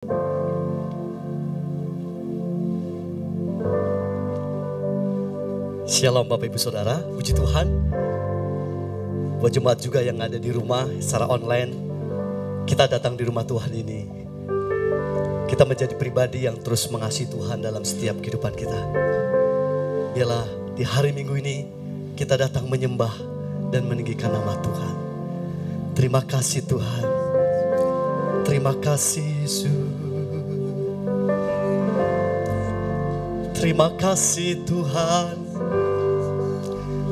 Shalom Bapak Ibu Saudara, puji Tuhan. Buat jemaat juga yang ada di rumah secara online, kita datang di rumah Tuhan ini. Kita menjadi pribadi yang terus mengasihi Tuhan dalam setiap kehidupan kita. Biarlah di hari Minggu ini kita datang menyembah dan meninggikan nama Tuhan. Terima kasih Tuhan. Terima kasih Yesus. Terima kasih Tuhan.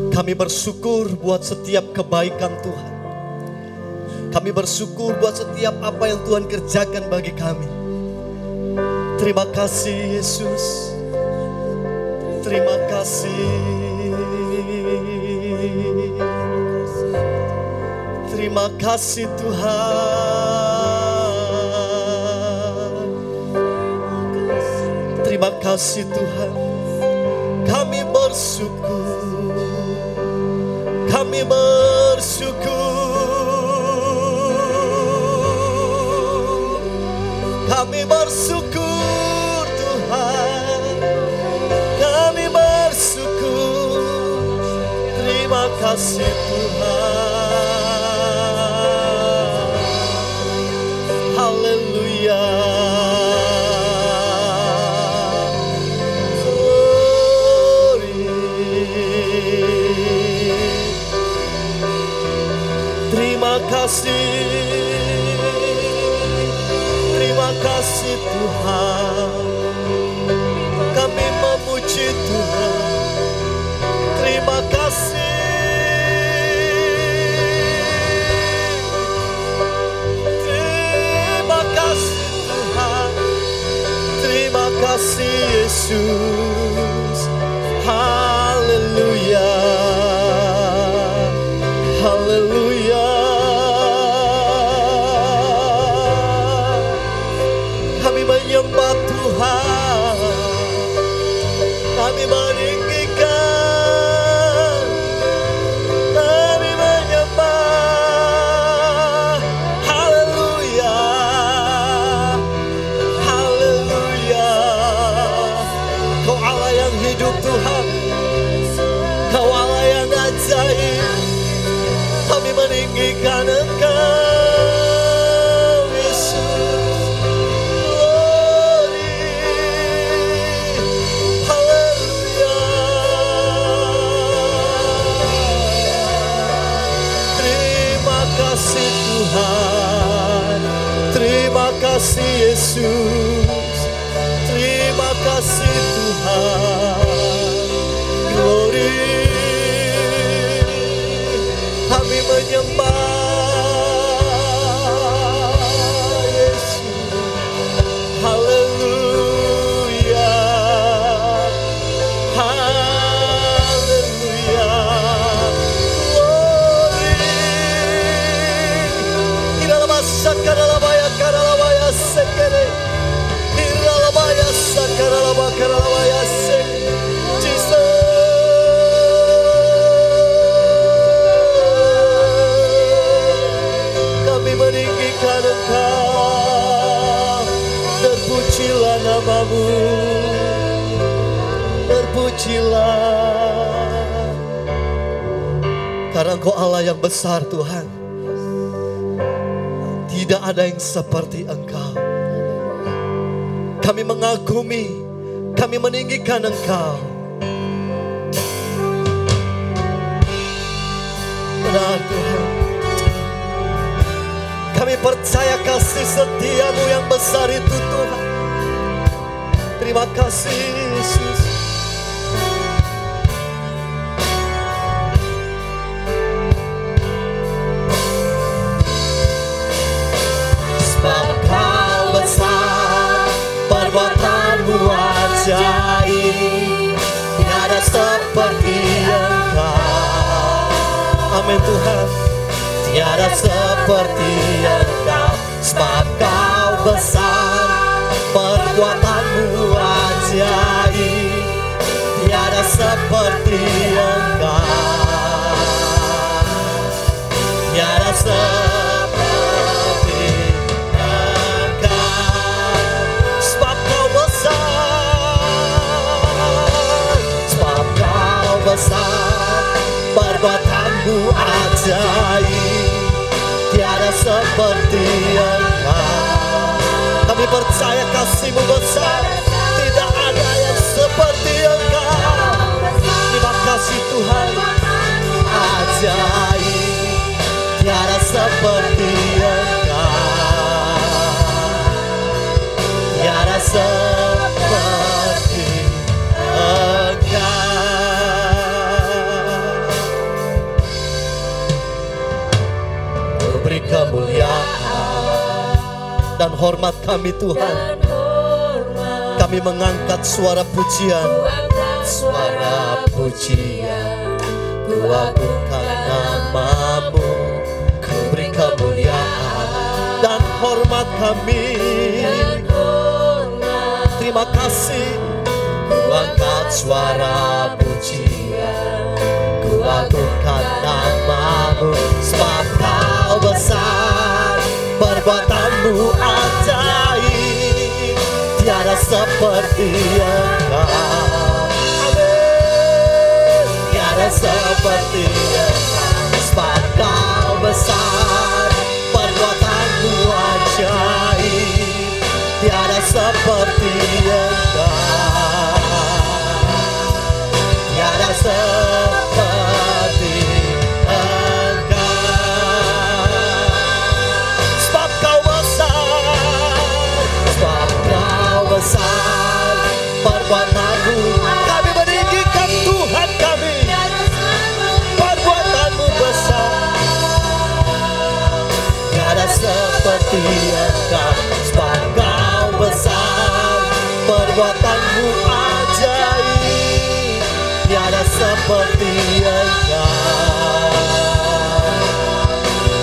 Kami bersyukur buat setiap kebaikan Tuhan. Kami bersyukur buat setiap apa yang Tuhan kerjakan bagi kami. Terima kasih Yesus. Terima kasih. Terima kasih Tuhan. Terima kasih Tuhan. Kami bersyukur. Kami bersyukur. Kami bersyukur Tuhan. Kami bersyukur. Terima kasih Tuhan. Haleluya. Terima kasih Tuhan. Kami memuji Tuhan. Terima kasih. Terima kasih Tuhan. Terima kasih Yesus. Haleluya. Haleluya. Menyembah Tuhan, kami meninggikan, kami menyembah. Haleluya, haleluya. Kau Allah yang hidup Tuhan, Kau Allah yang ajaib. Kami meninggikan Engkau. Terima kasih Yesus. Terima kasih Tuhan. Glory. Kami menyembah Yesus. Haleluya. Haleluya. Kami meninggikan Engkau. Terpujilah namamu. Terpujilah. Karena Engkau Allah yang besar Tuhan. Tidak ada yang seperti Engkau. Kami mengagumi, kami meninggikan Engkau. Benar Tuhan. Kami percaya kasih setiamu yang besar itu Tuhan. Terima kasih Yesus. Perbuatanmu ajaib, tiada seperti Engkau. Amin Tuhan. Tiada seperti Engkau, sebab Kau besar. Perbuatanmu ajaib, tiada seperti Engkau. Tiada seperti Engkau. Kami percaya kasih-Mu besar, tidak ada yang seperti Engkau. Terima kasih Tuhan, ajaib, tiada seperti Engkau, tiada seperti Engkau. Kau beri kemuliaan dan hormat kami Tuhan. Kami mengangkat suara pujian, suara pujian, ku agungkan nama-Mu. Ku beri kemuliaan dan hormat kami. Terima kasih. Ku angkat suara pujian, ku agungkan nama-Mu. Sebab Kau besar, perbuatan-Mu ajaib, tiada seperti Engkau. Amin. Tiada seperti Engkau. Sebab Kau besar, perbuatan-Mu ajaib, tiada seperti Engkau, tiada seperti Engkau. Sebab Kau besar, sebab Kau besar, perbuatan-Mu. Kami meninggikan Tuhan kami, perbuatan-Mu besar, tiada seperti Engkau. Sebab Kau besar, perbuatan-Mu ajaib, tiada seperti Engkau,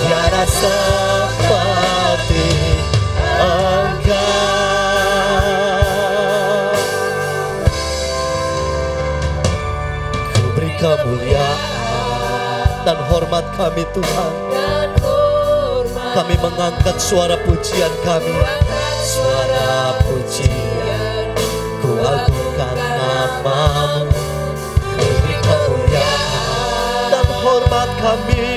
tiada seperti Engkau. Ku beri kemuliaan dan hormat kami Tuhan. Kami mengangkat suara pujian kami, suara pujian, ku agungkan nama-Mu. Ku beri kemuliaan dan hormat kami.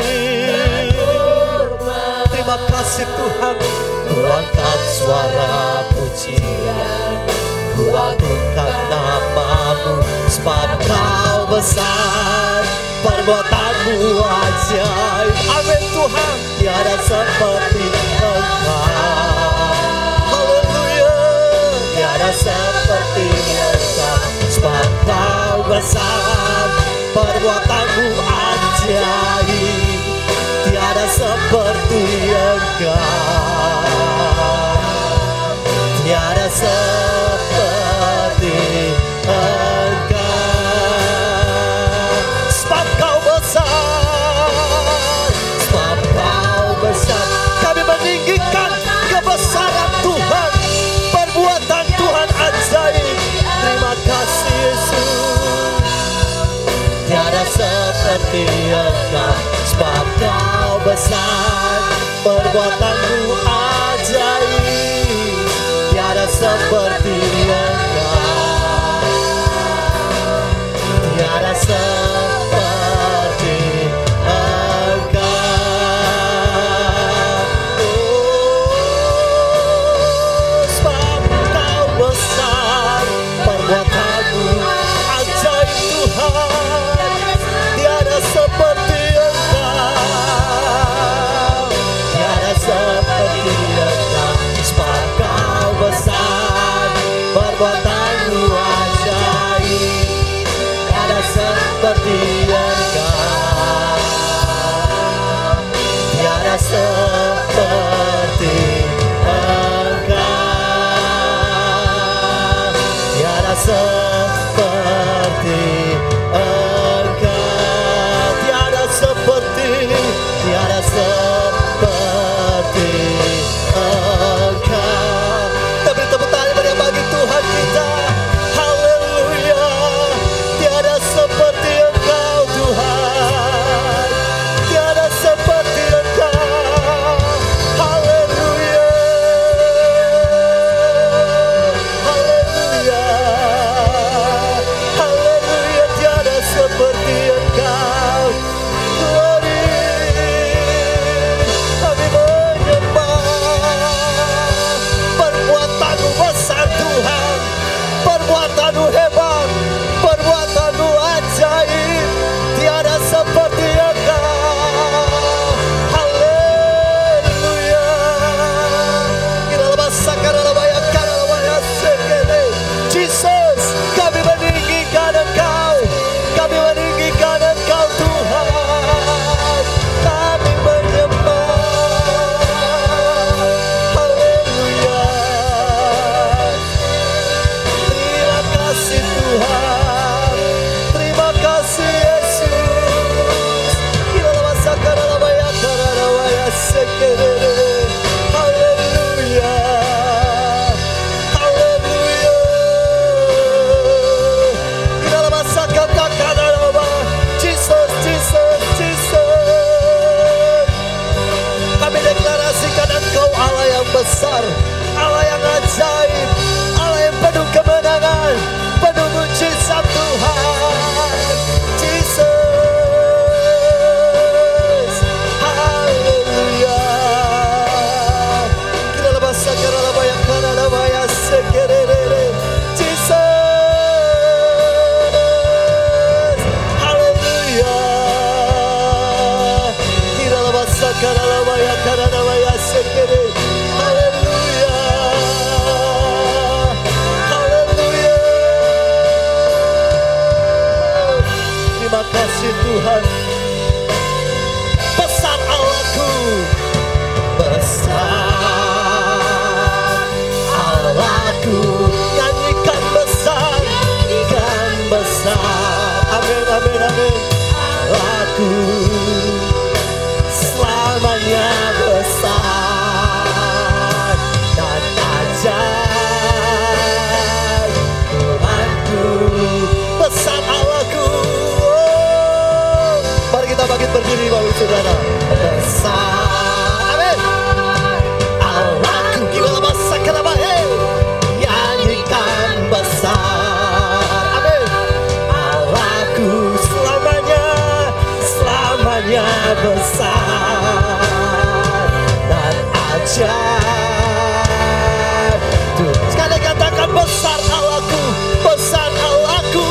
Terima kasih Tuhan. Ku angkat suara pujian, ku agungkan nama-Mu. Sebab Kau besar, perbuatan-Mu ajaib. Amin Tuhan, tiada seperti Engkau. Haleluya, tiada seperti Engkau. Sebab Kau besar, perbuatan-Mu ajaib, tiada seperti Engkau, tiada seperti Engkau. Sebab Kau besar, sebab Kau besar. Kami meninggikan kebesaran Tuhan, perbuatan Tuhan ajaib. Terima kasih Yesus, tiada seperti Engkau. Sebab Kau besar, perbuatan-Mu ajaib, tiada seperti Engkau, tiada seperti Engkau. Oh, sebab Kau besar, perbuatan-Mu ajaib Tuhan, tiada seperti Engkau, tiada seperti Engkau. Sebab Kau besar, perbuatan-Mu ajaib, tiada seperti Perbuatan-Mu besar Tuhan, perbuatan-Mu hebat, perbuatan-Mu ajaib, tiada seperti Engkau. Haleluya. Jesus, kami meninggikan Engkau, kami meninggikan Engkau Tuhan, kami menyembah. Haleluya. Terima kasih Tuhan, terima kasih Yesus. Haleluya, haleluya. Jesus, Jesus, Jesus. Kami deklarasikan Engkau Allah yang besar, Allah yang ajaib, Allah yang penuh kemenangan, penuh mujizat Tuhan. Jesus, haleluya. Kita lepas sakara laba yang kana laba ya sekerere. Jesus, haleluya. Kita lepas sakara laba yang kana laba ya sekere. Haleluya, haleluya. Terima kasih Tuhan. Besar Allahku, besar Allahku. Nyanyikan besar, nyanyikan besar. Amin, amin, amin. Allahku selamanya besar dan ajaib. Tuhanku besar Allahku. Oh, mari kita bangkit berdiri Bapak Saudara. Besar, amin. Allahku, kita lepas sakara bahe. Nyanyikan besar, amin. Allahku selamanya, selamanya besar dan ajaib. Tuh, sekali katakan besar Allahku, besar Allahku.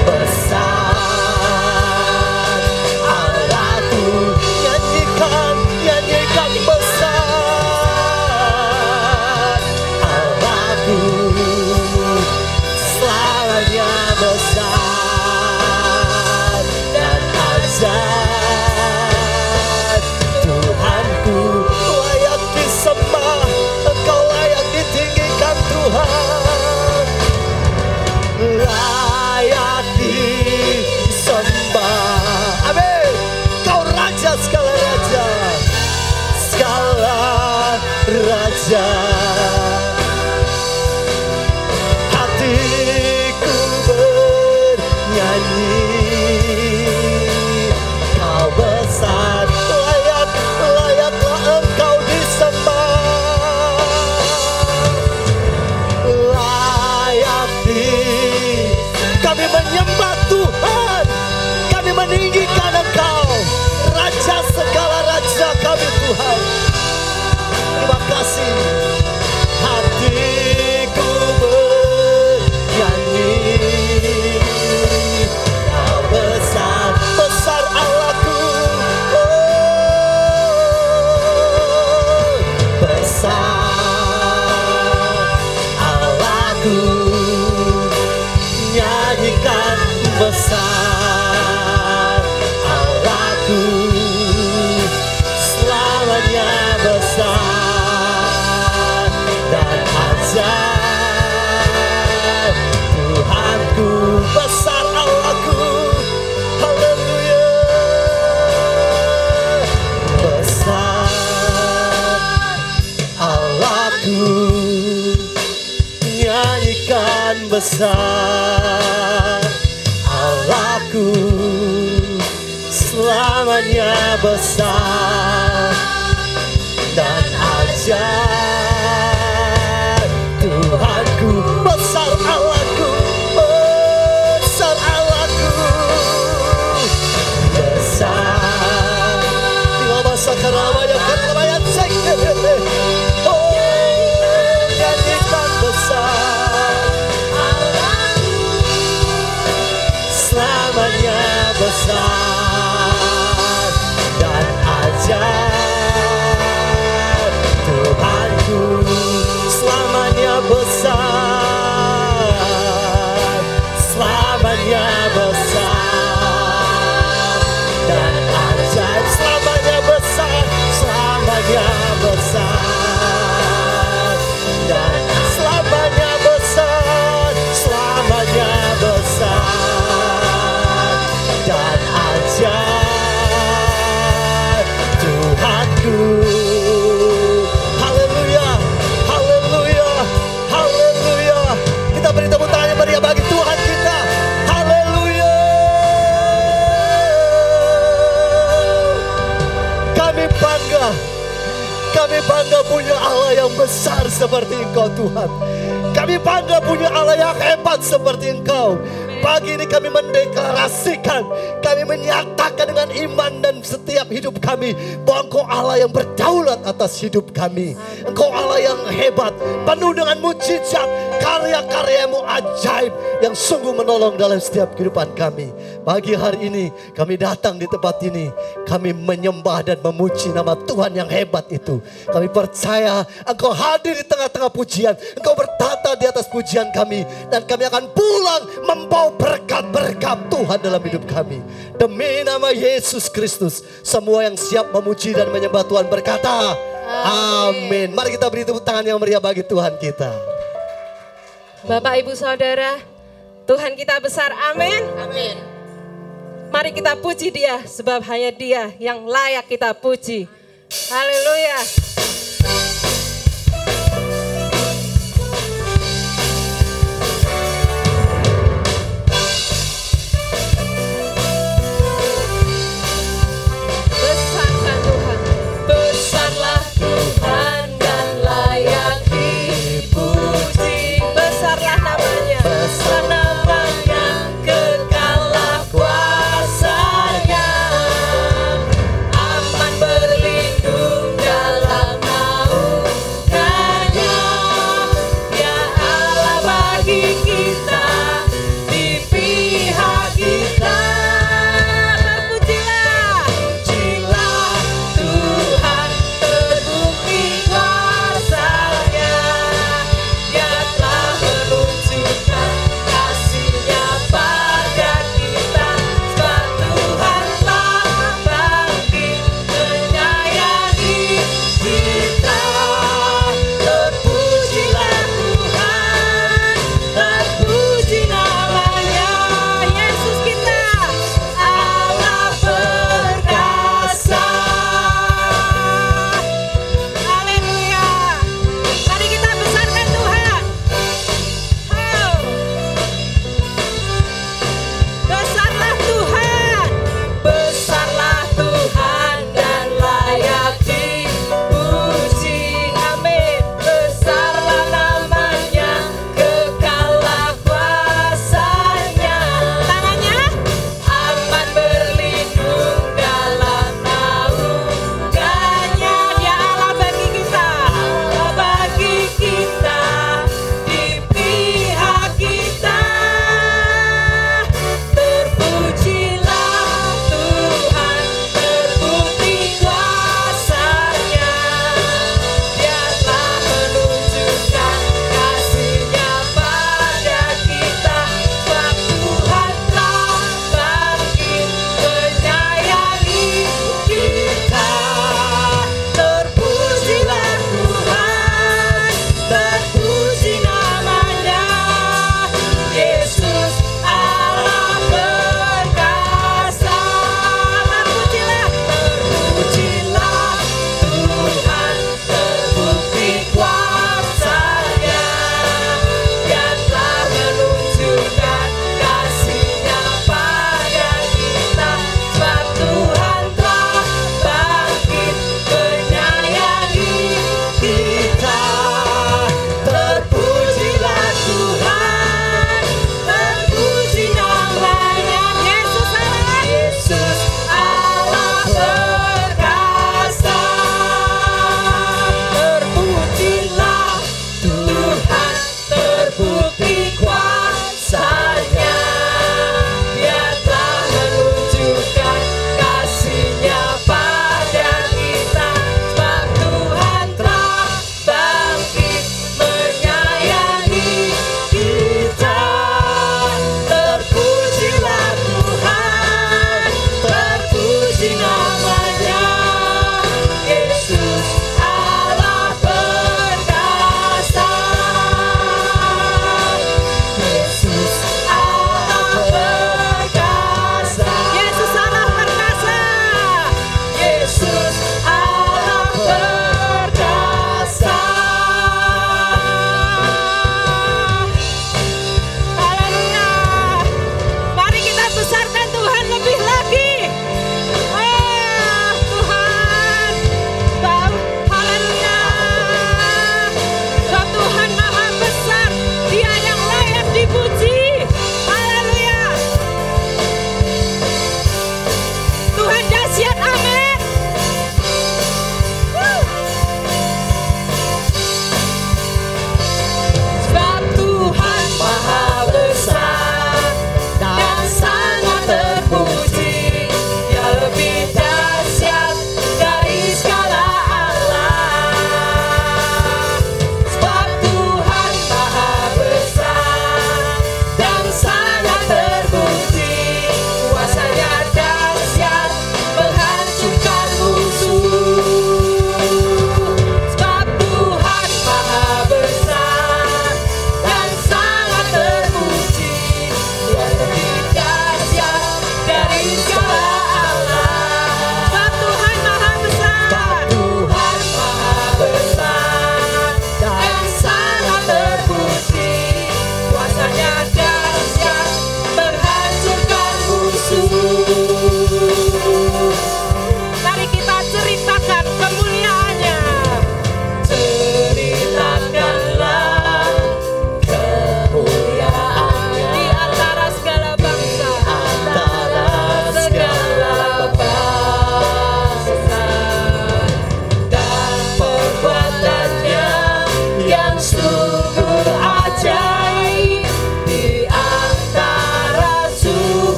Besar Allahku, nyanyikan, nyanyikan besar Allahku, selamanya besar dan ajaib. Tuhanku layak disembah, Engkau layak ditinggikan Tuhan, layak disembah. Amin. Kau raja segala raja, segala raja. Hatiku bernyanyi, Kau besar, layak, layaklah Engkau disembah, layak kami menyembah Tuhan, kami meninggikan Engkau, Raja segala raja kami Tuhan. Terima kasih. Hatiku bernyanyi, Kau besar, besar Allahku. Oh, besar Allahku, nyanyikan besar Allahku, selamanya besar dan ajaib. Tuhanku besar Allahku, haleluya. Besar Allahku, nyanyikan besar Allahku, selamanya besar dan ajaib. Tuhanku besar Allahku, besar Allahku, besar. Bila masa karamaya sekere. bangga punya Allah yang besar seperti Engkau Tuhan. Kami bangga punya Allah yang hebat seperti Engkau. Pagi ini kami mendeklarasikan, kami menyatakan dengan iman dan setiap hidup kami bahwa Engkau Allah yang berdaulat atas hidup kami. Engkau Allah yang hebat, penuh dengan mujizat, karya-karya-Mu ajaib yang sungguh menolong dalam setiap kehidupan kami. Pagi hari ini kami datang di tempat ini, kami menyembah dan memuji nama Tuhan yang hebat itu. Kami percaya Engkau hadir di tengah-tengah pujian, Engkau bertata di atas pujian kami, dan kami akan pulang membawa berkat-berkat Tuhan dalam hidup kami. Demi nama Yesus Kristus, semua yang siap memuji dan menyembah Tuhan berkata, amin. Mari kita beri tepuk tangan yang meriah bagi Tuhan kita. Bapak, Ibu, Saudara, Tuhan kita besar, amin. Amin. Mari kita puji Dia, sebab hanya Dia yang layak kita puji. Haleluya. Besarkan Tuhan, besarlah Tuhan dan layak dipuji. Besarlah namanya, besar namanya, kekalah kuasanya. Aman berlindung dalam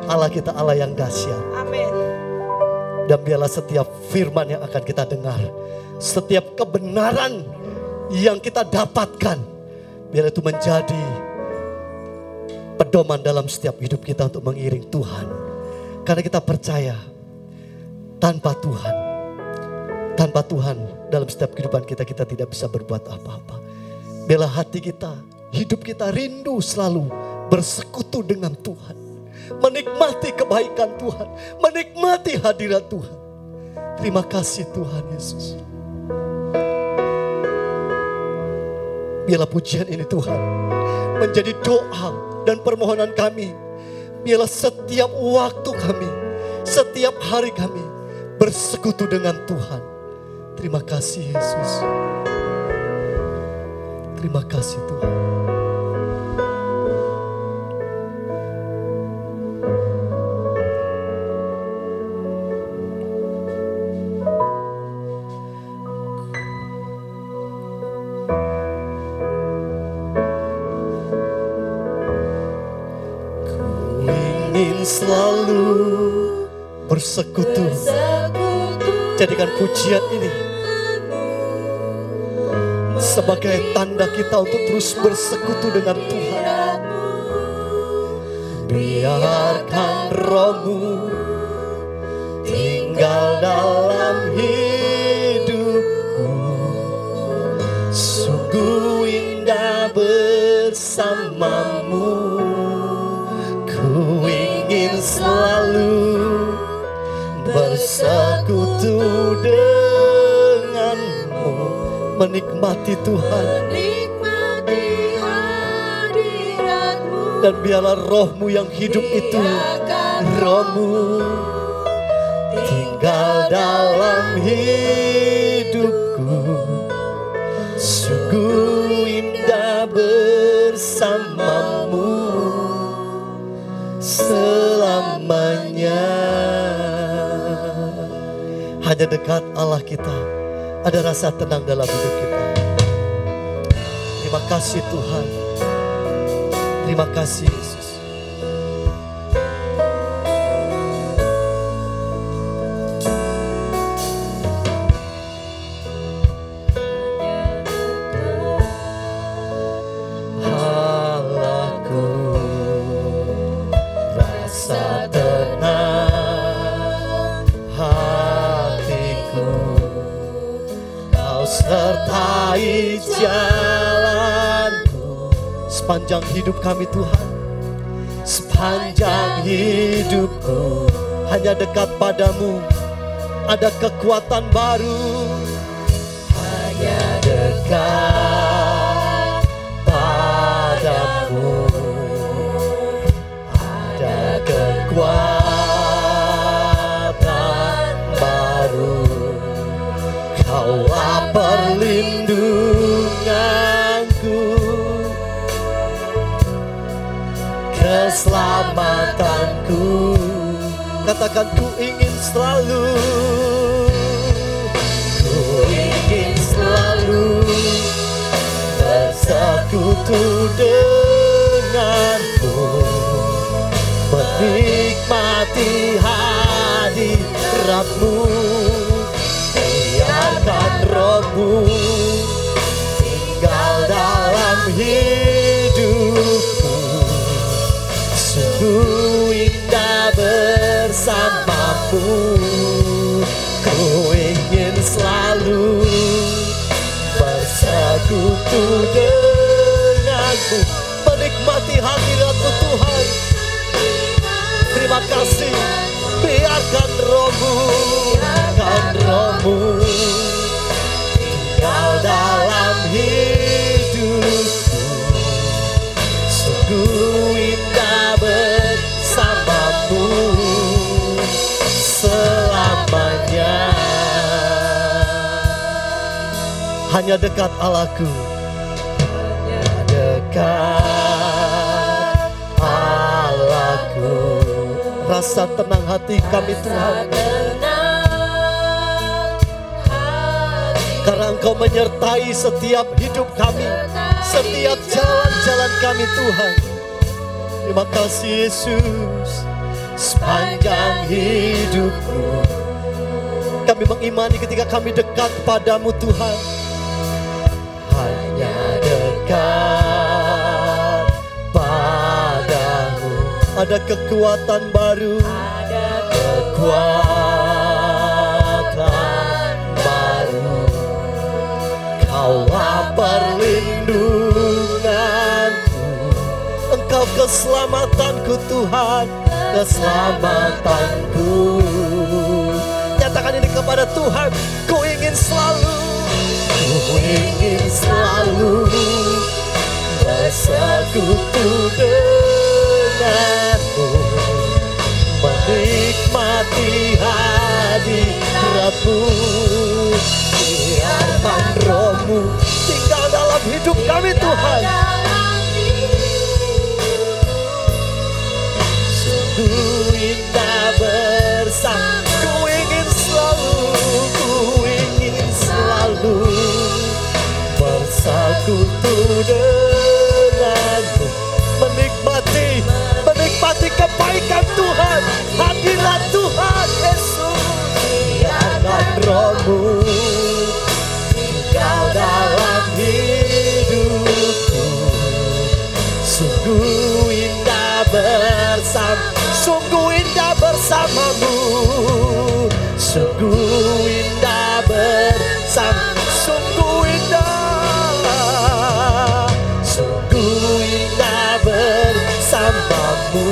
Allah kita Allah yang dahsyat. Amin. Dan biarlah setiap firman yang akan kita dengar, setiap kebenaran yang kita dapatkan, biar itu menjadi pedoman dalam setiap hidup kita untuk mengiring Tuhan. Karena kita percaya tanpa Tuhan dalam setiap kehidupan kita, kita tidak bisa berbuat apa-apa. Biarlah hati kita, hidup kita rindu selalu bersekutu dengan Tuhan. Menikmati kebaikan Tuhan, menikmati hadirat Tuhan. Terima kasih Tuhan Yesus. Biarlah pujian ini Tuhan menjadi doa dan permohonan kami. Biarlah setiap waktu kami, setiap hari kami bersekutu dengan Tuhan. Terima kasih Yesus. Terima kasih Tuhan. Selalu bersekutu. Jadikan pujian ini sebagai tanda kita untuk terus bersekutu dengan Tuhan. Biarkan Roh-Mu tinggal dalam hidupku. Sungguh indah bersamamu. Ku ingin selalu bersekutu denganmu. Menikmati Tuhan, Menikmati hadirat-Mu. dan biarlah Roh-Mu yang hidup itu, Roh-Mu tinggal dalam hidupku. Sungguh indah bersamamu selamanya. Hanya dekat Allah kita ada rasa tenang dalam hidup kita. Terima kasih Tuhan. Terima kasih Yesus. Sertai jalanku sepanjang hidup kami Tuhan. Sepanjang hidupku hanya dekat padamu, ada kekuatan baru. Hanya dekat padamu ada kekuatan baru. Kaulah perlindunganku, keselamatanku. Katakan ku ingin selalu, ku ingin selalu bersekutu denganmu. Menikmati hadirat-Mu. Biarkan Roh-Mu tinggal dalam hidupku. Sungguh indah bersamamu. Ku ingin selalu bersekutu denganmu. Menikmati hadirat-Mu Tuhan. Terima kasih. Biarkan Roh-Mu, biarkan Roh-Mu tinggal dalam hidupku. Sungguh indah bersamamu selamanya. Hanya dekat Allahku, hanya dekat Allahku. Rasa tenang hati kami Tuhan, karena Engkau menyertai setiap hidup kami, setiap jalan-jalan kami Tuhan. Terima kasih Yesus. hidupku. Kami mengimani ketika kami dekat padamu Tuhan, hanya dekat padamu ada kekuatan baru, kekuatan baru. Kaulah perlindunganku, Engkau keselamatanku Tuhan, keselamatanku. Nyatakan ini kepada Tuhan. Ku ingin selalu bersekutu denganmu, menikmati hadiratmu. Biarkan rohmu tinggal dalam hidup kami Tuhan. Sungguh indah bersama. Ku ingin selalu bersekutu denganmu, menikmati kebaikan Tuhan, hadirat Tuhan Yesus. Biarkan rohmu tinggal dalam hidupku. Sungguh indah bersamamu, sungguh indah bersama, sungguh indah bersamamu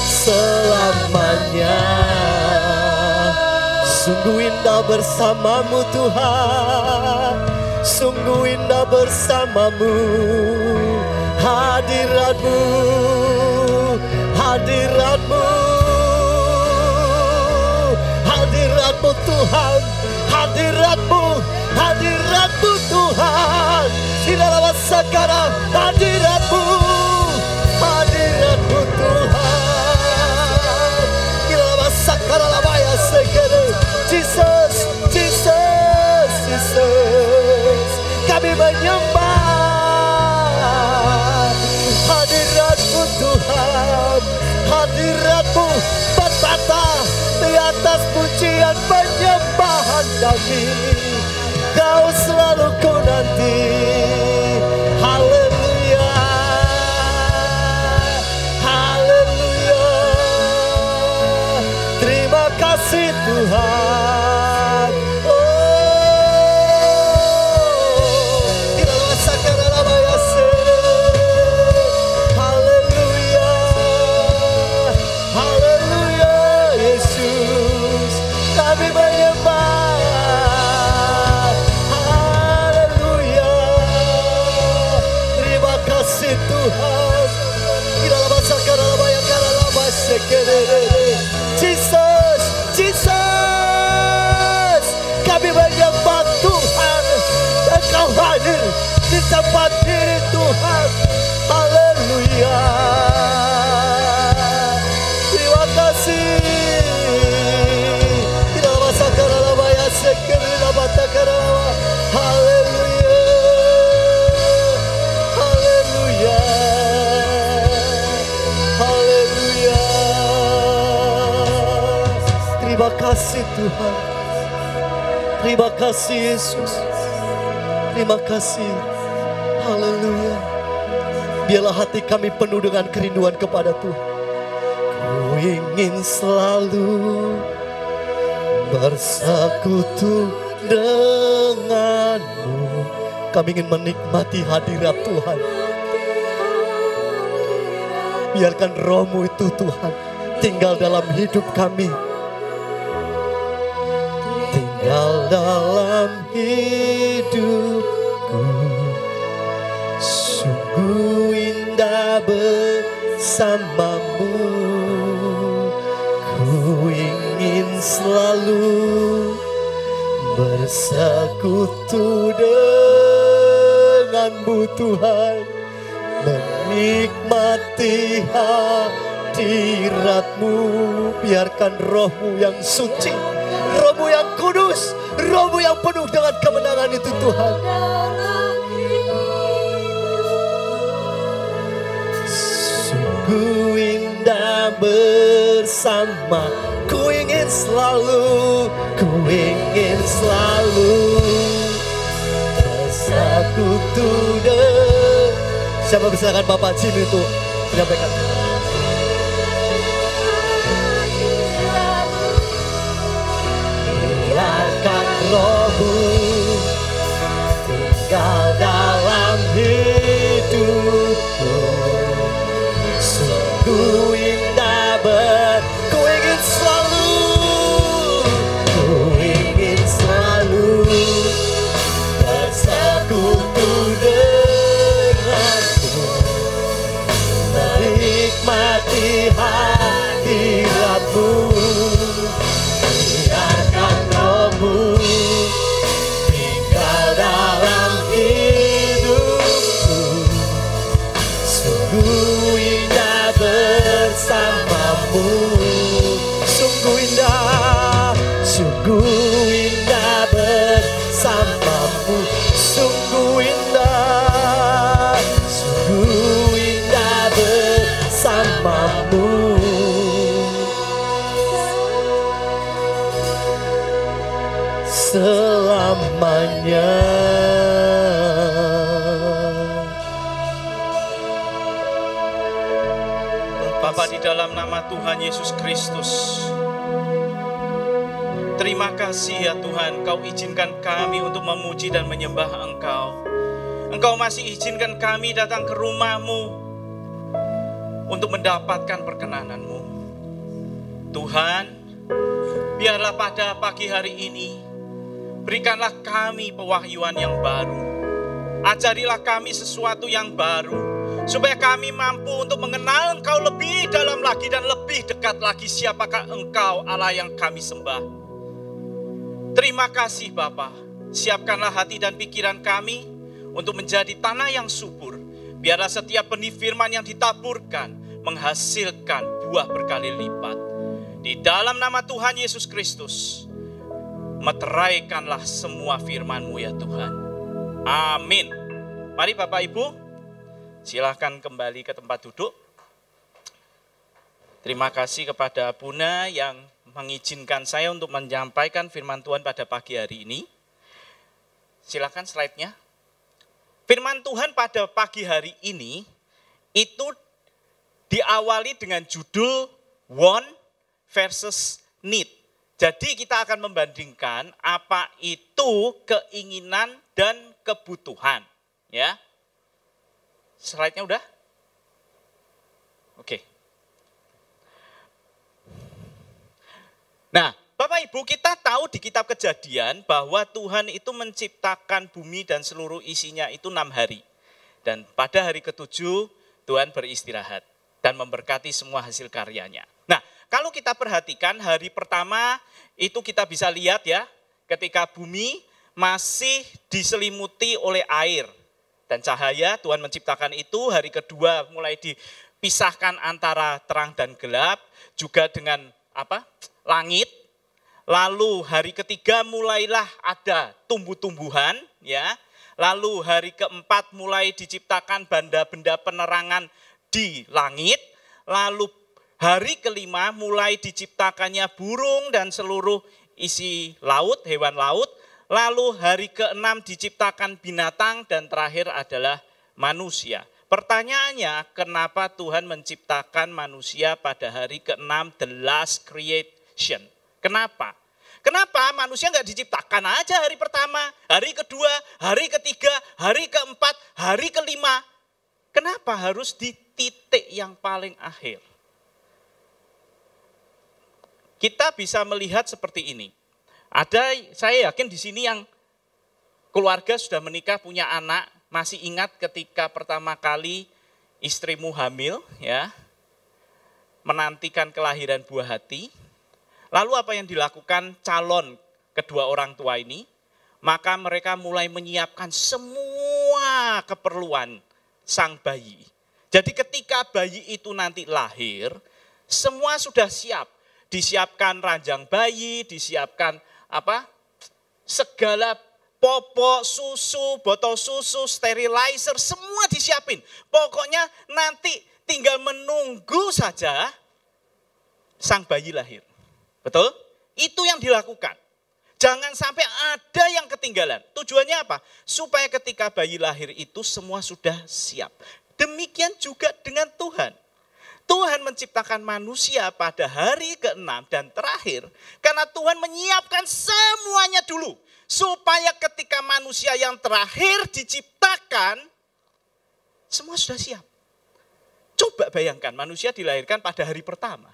selamanya. Sungguh indah bersamamu Tuhan, sungguh indah bersamamu. Hadiratmu, hadiratmu, hadiratmu Tuhan, hadiratmu, hadiratmu Tuhan. Di dalam sekarang hadiratmu, hadiratmu Tuhan. Di dalam sekarang labaya sekarang, Jesus, Jesus, Jesus. Kami menyembah hadiratmu Tuhan, hadiratmu bertata di atas pujian penyembahan kami. Kau selalu ku nanti. Haleluya, haleluya. Terima kasih Tuhan. Jesus, Jesus, kami menyembah Tuhan. Engkau hadir di tempat ini Tuhan. Haleluya. Terima kasih. Haleluya. Haleluya. Haleluya. Terima kasih Tuhan. Terima kasih Yesus. Terima kasih. Haleluya. Biarlah hati kami penuh dengan kerinduan kepada Tuhan. Ku ingin selalu bersekutu denganmu. Kami ingin menikmati hadirat Tuhan. Biarkan rohmu itu Tuhan tinggal dalam hidup kami. Tinggal dalam hidupku. Sungguh indah bersamamu. Ku ingin selalu bersekutu denganmu Tuhan, menikmati hadiratmu. Biarkan rohmu yang suci, rohmu yang kudus, rohmu yang penuh dengan kemenangan itu Tuhan. Sungguh indah bersamamu. bersama. Ku ingin selalu bersekutu dengan. Siapa bisa Bapak Jimmy itu menyampaikan? Biarkan Roh-Mu tinggal dalam hidupku. Sungguh indah ku ingin selalu bersekutu denganmu, menikmati hadiratmu. Biarkan Roh-Mu tinggal dalam hidupku. Sungguh indah bersamamu. Sungguh indah bersamamu. Sungguh indah bersamamu. Selamanya. Bapa, di dalam nama Tuhan Yesus Kristus, terima kasih ya Tuhan, Kau izinkan kami untuk memuji dan menyembah Engkau. Engkau masih izinkan kami datang ke rumah-Mu untuk mendapatkan perkenanan-Mu. Tuhan, biarlah pada pagi hari ini, berikanlah kami pewahyuan yang baru. Ajarilah kami sesuatu yang baru, supaya kami mampu untuk mengenal Engkau lebih dalam lagi dan lebih dekat lagi. Siapakah Engkau, Allah yang kami sembah. Terima kasih Bapa. Siapkanlah hati dan pikiran kami untuk menjadi tanah yang subur. Biarlah setiap benih firman yang ditaburkan menghasilkan buah berkali lipat. Di dalam nama Tuhan Yesus Kristus, meteraikanlah semua firman-Mu ya Tuhan. Amin. Mari Bapak Ibu, silakan kembali ke tempat duduk. Terima kasih kepada Buna yang mengizinkan saya untuk menyampaikan firman Tuhan pada pagi hari ini. Silakan slide-nya. Firman Tuhan pada pagi hari ini itu diawali dengan judul want versus need. Jadi kita akan membandingkan apa itu keinginan dan kebutuhan, ya. Slide-nya udah? Oke. Nah, Bapak Ibu, kita tahu di kitab Kejadian bahwa Tuhan itu menciptakan bumi dan seluruh isinya itu 6 hari. Dan pada hari ke-7 Tuhan beristirahat dan memberkati semua hasil karyanya. Nah, kalau kita perhatikan hari pertama itu kita bisa lihat ya, ketika bumi masih diselimuti oleh air dan cahaya, Tuhan menciptakan itu. Hari kedua mulai dipisahkan antara terang dan gelap, juga dengan langit. Lalu hari ketiga mulailah ada tumbuh-tumbuhan, ya. Lalu hari keempat mulai diciptakan benda-benda penerangan di langit. Lalu hari kelima mulai diciptakannya burung dan seluruh isi laut, hewan laut. Lalu hari keenam diciptakan binatang dan terakhir adalah manusia. Pertanyaannya, kenapa Tuhan menciptakan manusia pada hari keenam, the last creation? Kenapa? Kenapa manusia nggak diciptakan aja hari pertama, hari kedua, hari ketiga, hari keempat, hari kelima? Kenapa harus di titik yang paling akhir? Kita bisa melihat seperti ini. Saya yakin di sini yang keluarga sudah menikah, punya anak, masih ingat ketika pertama kali istrimu hamil, ya, menantikan kelahiran buah hati. Lalu apa yang dilakukan calon kedua orang tua ini? Maka mereka mulai menyiapkan semua keperluan sang bayi. Jadi ketika bayi itu nanti lahir, semua sudah siap. Disiapkan ranjang bayi, disiapkan segala popok, susu, botol susu, sterilizer, semua disiapin. Pokoknya nanti tinggal menunggu saja sang bayi lahir. Betul? Itu yang dilakukan. Jangan sampai ada yang ketinggalan. Tujuannya apa? Supaya ketika bayi lahir itu semua sudah siap. Demikian juga dengan Tuhan. Tuhan menciptakan manusia pada hari ke-6 dan terakhir. Karena Tuhan menyiapkan semuanya dulu. Supaya ketika manusia yang terakhir diciptakan, semua sudah siap. Coba bayangkan manusia dilahirkan pada hari pertama.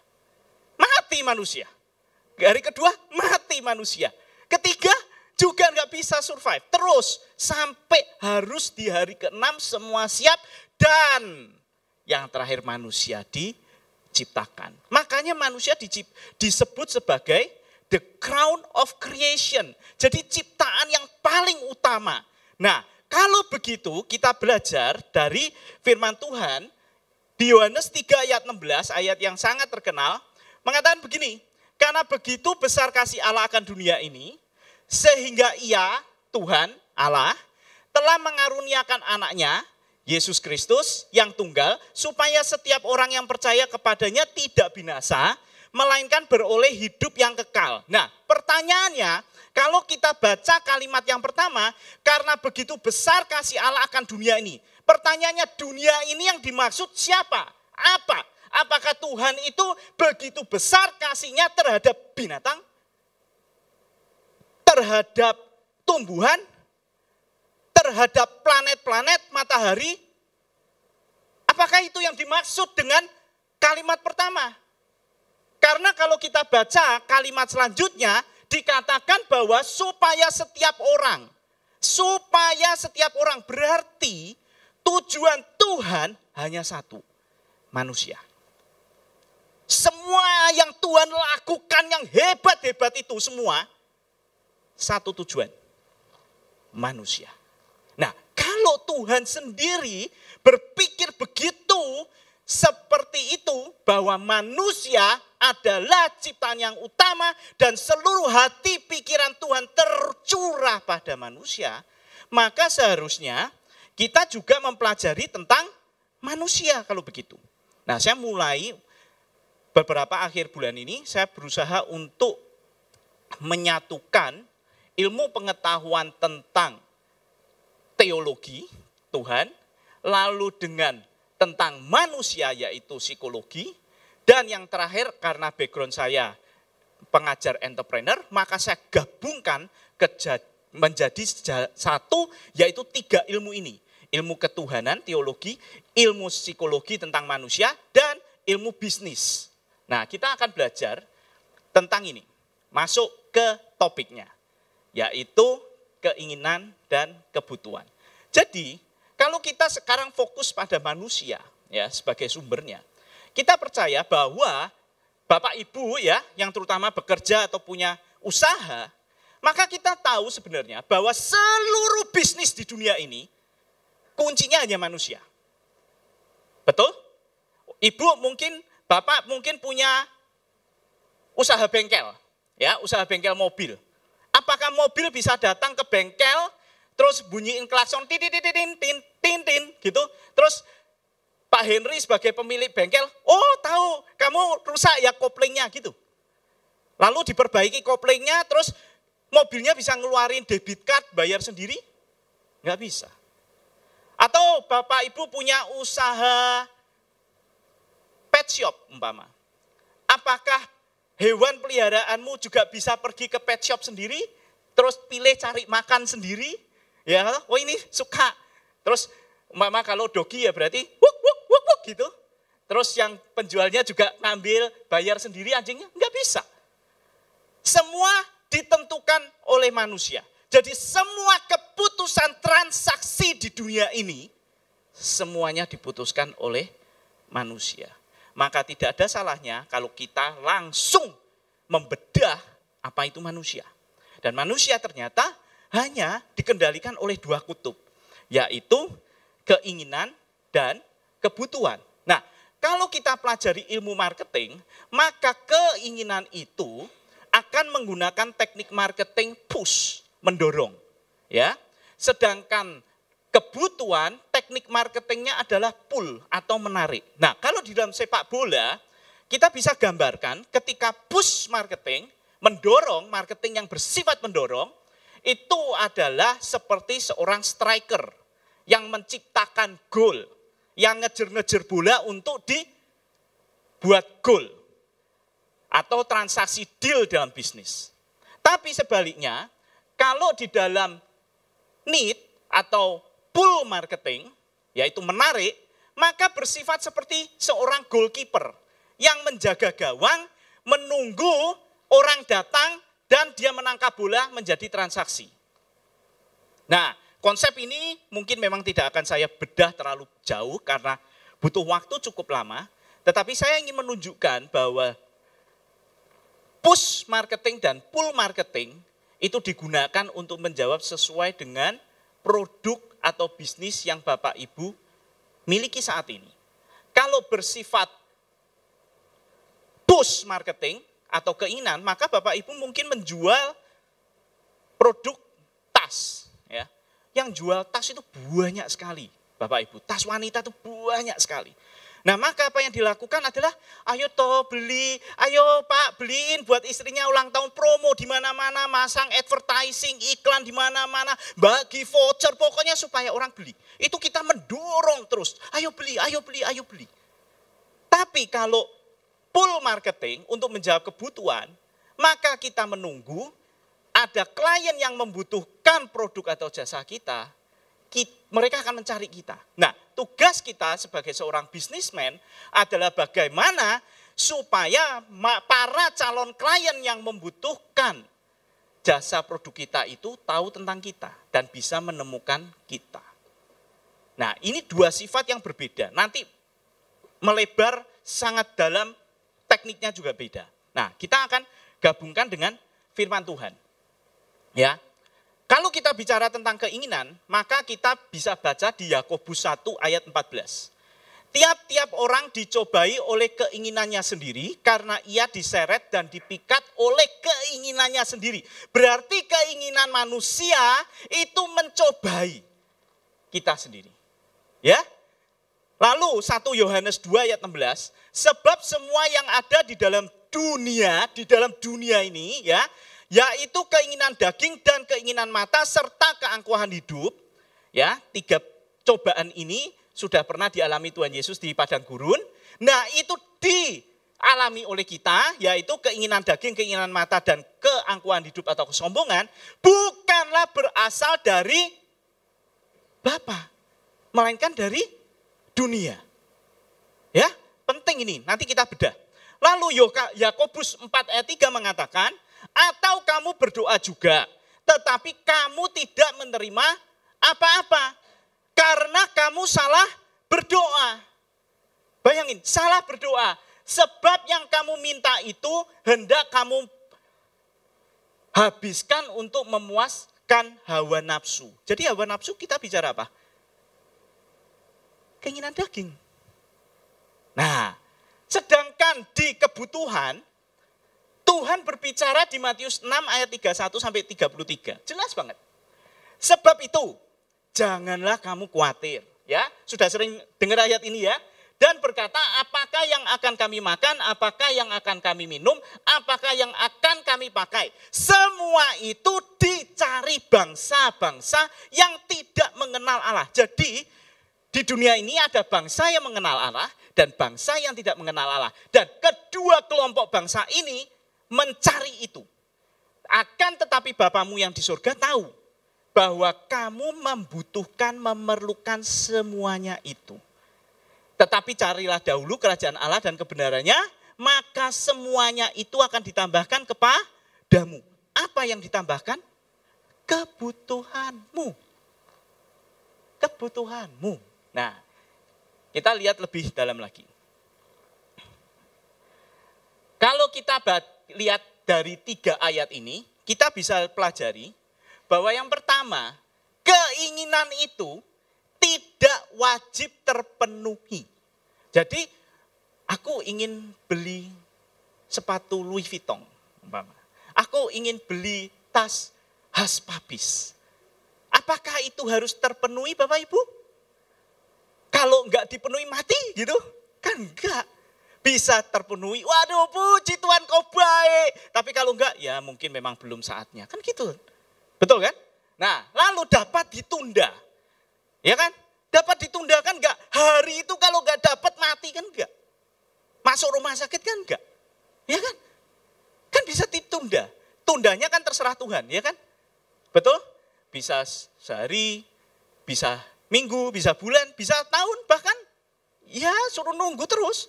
Mati manusia. Hari kedua mati manusia. Ketiga juga nggak bisa survive. Terus sampai harus di hari ke-6 semua siap dan yang terakhir manusia diciptakan. Makanya manusia disebut sebagai the crown of creation. Jadi ciptaan yang paling utama. Nah, kalau begitu kita belajar dari firman Tuhan di Yohanes 3 ayat 16, ayat yang sangat terkenal, mengatakan begini, karena begitu besar kasih Allah akan dunia ini, sehingga ia, Tuhan, Allah, telah mengaruniakan anaknya, Yesus Kristus yang tunggal, supaya setiap orang yang percaya kepadanya tidak binasa, melainkan beroleh hidup yang kekal. Nah, pertanyaannya, kalau kita baca kalimat yang pertama, karena begitu besar kasih Allah akan dunia ini. Pertanyaannya, dunia ini yang dimaksud siapa? Apa? Apakah Tuhan itu begitu besar kasihnya terhadap binatang? Terhadap tumbuhan? Terhadap planet-planet, matahari? Apakah itu yang dimaksud dengan kalimat pertama? Karena kalau kita baca kalimat selanjutnya, dikatakan bahwa supaya setiap orang berarti tujuan Tuhan hanya satu, manusia. Semua yang Tuhan lakukan yang hebat-hebat itu semua, satu tujuan, manusia. Nah, kalau Tuhan sendiri berpikir begitu, seperti itu, bahwa manusia adalah ciptaan yang utama dan seluruh hati pikiran Tuhan tercurah pada manusia, maka seharusnya kita juga mempelajari tentang manusia kalau begitu. Nah, saya mulai beberapa akhir bulan ini, saya berusaha untuk menyatukan ilmu pengetahuan tentang teologi Tuhan, lalu dengan tentang manusia yaitu psikologi, dan yang terakhir karena background saya pengajar entrepreneur, maka saya gabungkan menjadi satu, yaitu 3 ilmu ini. Ilmu ketuhanan, teologi, ilmu psikologi tentang manusia, dan ilmu bisnis. Nah, kita akan belajar tentang ini. Masuk ke topiknya, yaitu keinginan dan kebutuhan. Jadi, kalau kita sekarang fokus pada manusia ya sebagai sumbernya, kita percaya bahwa Bapak Ibu ya yang terutama bekerja atau punya usaha, maka kita tahu sebenarnya bahwa seluruh bisnis di dunia ini kuncinya hanya manusia. Betul? Ibu mungkin, Bapak mungkin punya usaha bengkel, ya, usaha bengkel mobil. Apakah mobil bisa datang ke bengkel terus bunyiin klakson tin gitu. Terus Pak Henry sebagai pemilik bengkel, oh tahu kamu rusak ya koplingnya gitu. Lalu diperbaiki koplingnya, terus mobilnya bisa ngeluarin debit card bayar sendiri? Nggak bisa. Atau Bapak Ibu punya usaha pet shop umpama. Apakah hewan peliharaanmu juga bisa pergi ke pet shop sendiri, terus pilih cari makan sendiri? Ya, oh ini suka. Terus mama kalau dogi ya berarti wuk wuk wuk wuk gitu. Terus yang penjualnya juga ngambil bayar sendiri anjingnya? Enggak bisa. Semua ditentukan oleh manusia. Jadi semua keputusan transaksi di dunia ini semuanya diputuskan oleh manusia. Maka tidak ada salahnya kalau kita langsung membedah apa itu manusia. Dan manusia ternyata hanya dikendalikan oleh 2 kutub, yaitu keinginan dan kebutuhan. Nah, kalau kita pelajari ilmu marketing, maka keinginan itu akan menggunakan teknik marketing push, mendorong. Ya. Sedangkan kebutuhan, teknik marketingnya adalah pull atau menarik. Nah, kalau di dalam sepak bola, kita bisa gambarkan ketika push marketing, mendorong, marketing yang bersifat mendorong, itu adalah seperti seorang striker yang menciptakan gol, yang ngejer-ngejer bola untuk dibuat gol atau transaksi deal dalam bisnis. Tapi sebaliknya, kalau di dalam need atau pull marketing, yaitu menarik, maka bersifat seperti seorang goalkeeper yang menjaga gawang, menunggu orang datang dan dia menangkap bola menjadi transaksi. Nah, konsep ini mungkin memang tidak akan saya bedah terlalu jauh karena butuh waktu cukup lama, tetapi saya ingin menunjukkan bahwa push marketing dan pull marketing itu digunakan untuk menjawab sesuai dengan produk atau bisnis yang Bapak Ibu miliki saat ini. Kalau bersifat push marketing atau keinginan, maka Bapak Ibu mungkin menjual produk tas. Ya. Yang jual tas itu banyak sekali, Bapak Ibu. Tas wanita itu banyak sekali. Nah, maka apa yang dilakukan adalah, ayo toh beli, ayo Pak beliin buat istrinya ulang tahun, promo di mana-mana, masang advertising, iklan di mana-mana, bagi voucher, pokoknya supaya orang beli. Itu kita mendorong terus, ayo beli, ayo beli, ayo beli. Tapi kalau pull marketing untuk menjawab kebutuhan, maka kita menunggu ada klien yang membutuhkan produk atau jasa kita, mereka akan mencari kita. Nah, tugas kita sebagai seorang bisnismen adalah bagaimana supaya para calon klien yang membutuhkan jasa produk kita itu tahu tentang kita dan bisa menemukan kita. Nah, ini dua sifat yang berbeda. Nanti melebar sangat dalam, tekniknya juga beda. Nah, kita akan gabungkan dengan firman Tuhan. Ya. Kalau kita bicara tentang keinginan, maka kita bisa baca di Yakobus 1 ayat 14. Tiap-tiap orang dicobai oleh keinginannya sendiri karena ia diseret dan dipikat oleh keinginannya sendiri. Berarti keinginan manusia itu mencobai kita sendiri. Ya. Lalu 1 Yohanes 2 ayat 16, sebab semua yang ada di dalam dunia ini ya, yaitu keinginan daging dan keinginan mata serta keangkuhan hidup. Ya, 3 cobaan ini sudah pernah dialami Tuhan Yesus di padang gurun. Nah, itu dialami oleh kita, yaitu keinginan daging, keinginan mata dan keangkuhan hidup atau kesombongan, bukanlah berasal dari Bapa, melainkan dari dunia. Ya, penting ini, nanti kita bedah. Lalu Yakobus 4 ayat 3 mengatakan, atau kamu berdoa juga, tetapi kamu tidak menerima apa-apa, karena kamu salah berdoa. Bayangin, salah berdoa, sebab yang kamu minta itu hendak kamu habiskan untuk memuaskan hawa nafsu. Jadi hawa nafsu kita bicara apa? Keinginan daging. Nah, sedangkan di kebutuhan, Tuhan berbicara di Matius 6 ayat 31 sampai 33. Jelas banget. Sebab itu, janganlah kamu khawatir. Ya, sudah sering dengar ayat ini ya. Dan berkata, apakah yang akan kami makan, apakah yang akan kami minum, apakah yang akan kami pakai. Semua itu dicari bangsa-bangsa yang tidak mengenal Allah. Jadi, di dunia ini ada bangsa yang mengenal Allah dan bangsa yang tidak mengenal Allah. Dan kedua kelompok bangsa ini mencari itu. Akan tetapi Bapamu yang di surga tahu bahwa kamu membutuhkan, memerlukan semuanya itu. Tetapi carilah dahulu kerajaan Allah dan kebenarannya, maka semuanya itu akan ditambahkan kepadamu. Apa yang ditambahkan? Kebutuhanmu. Kebutuhanmu. Nah, kita lihat lebih dalam lagi. Kalau kita lihat dari 3 ayat ini, kita bisa pelajari bahwa yang pertama, keinginan itu tidak wajib terpenuhi. Jadi, aku ingin beli sepatu Louis Vuitton. Aku ingin beli tas Hush Puppies. Apakah itu harus terpenuhi Bapak Ibu? Kalau enggak dipenuhi mati gitu? Kan enggak. bisa terpenuhi. Waduh, puji Tuhan kau baik. Tapi kalau enggak, ya mungkin memang belum saatnya. Kan gitu. Betul kan? Nah, lalu dapat ditunda. Ya kan? Dapat ditunda kan enggak? Hari itu kalau enggak dapat mati kan enggak? Masuk rumah sakit kan enggak? Ya kan? Kan bisa ditunda. Tundanya kan terserah Tuhan, ya kan? Betul? Bisa sehari, bisa minggu, bisa bulan, bisa tahun, bahkan ya suruh nunggu terus.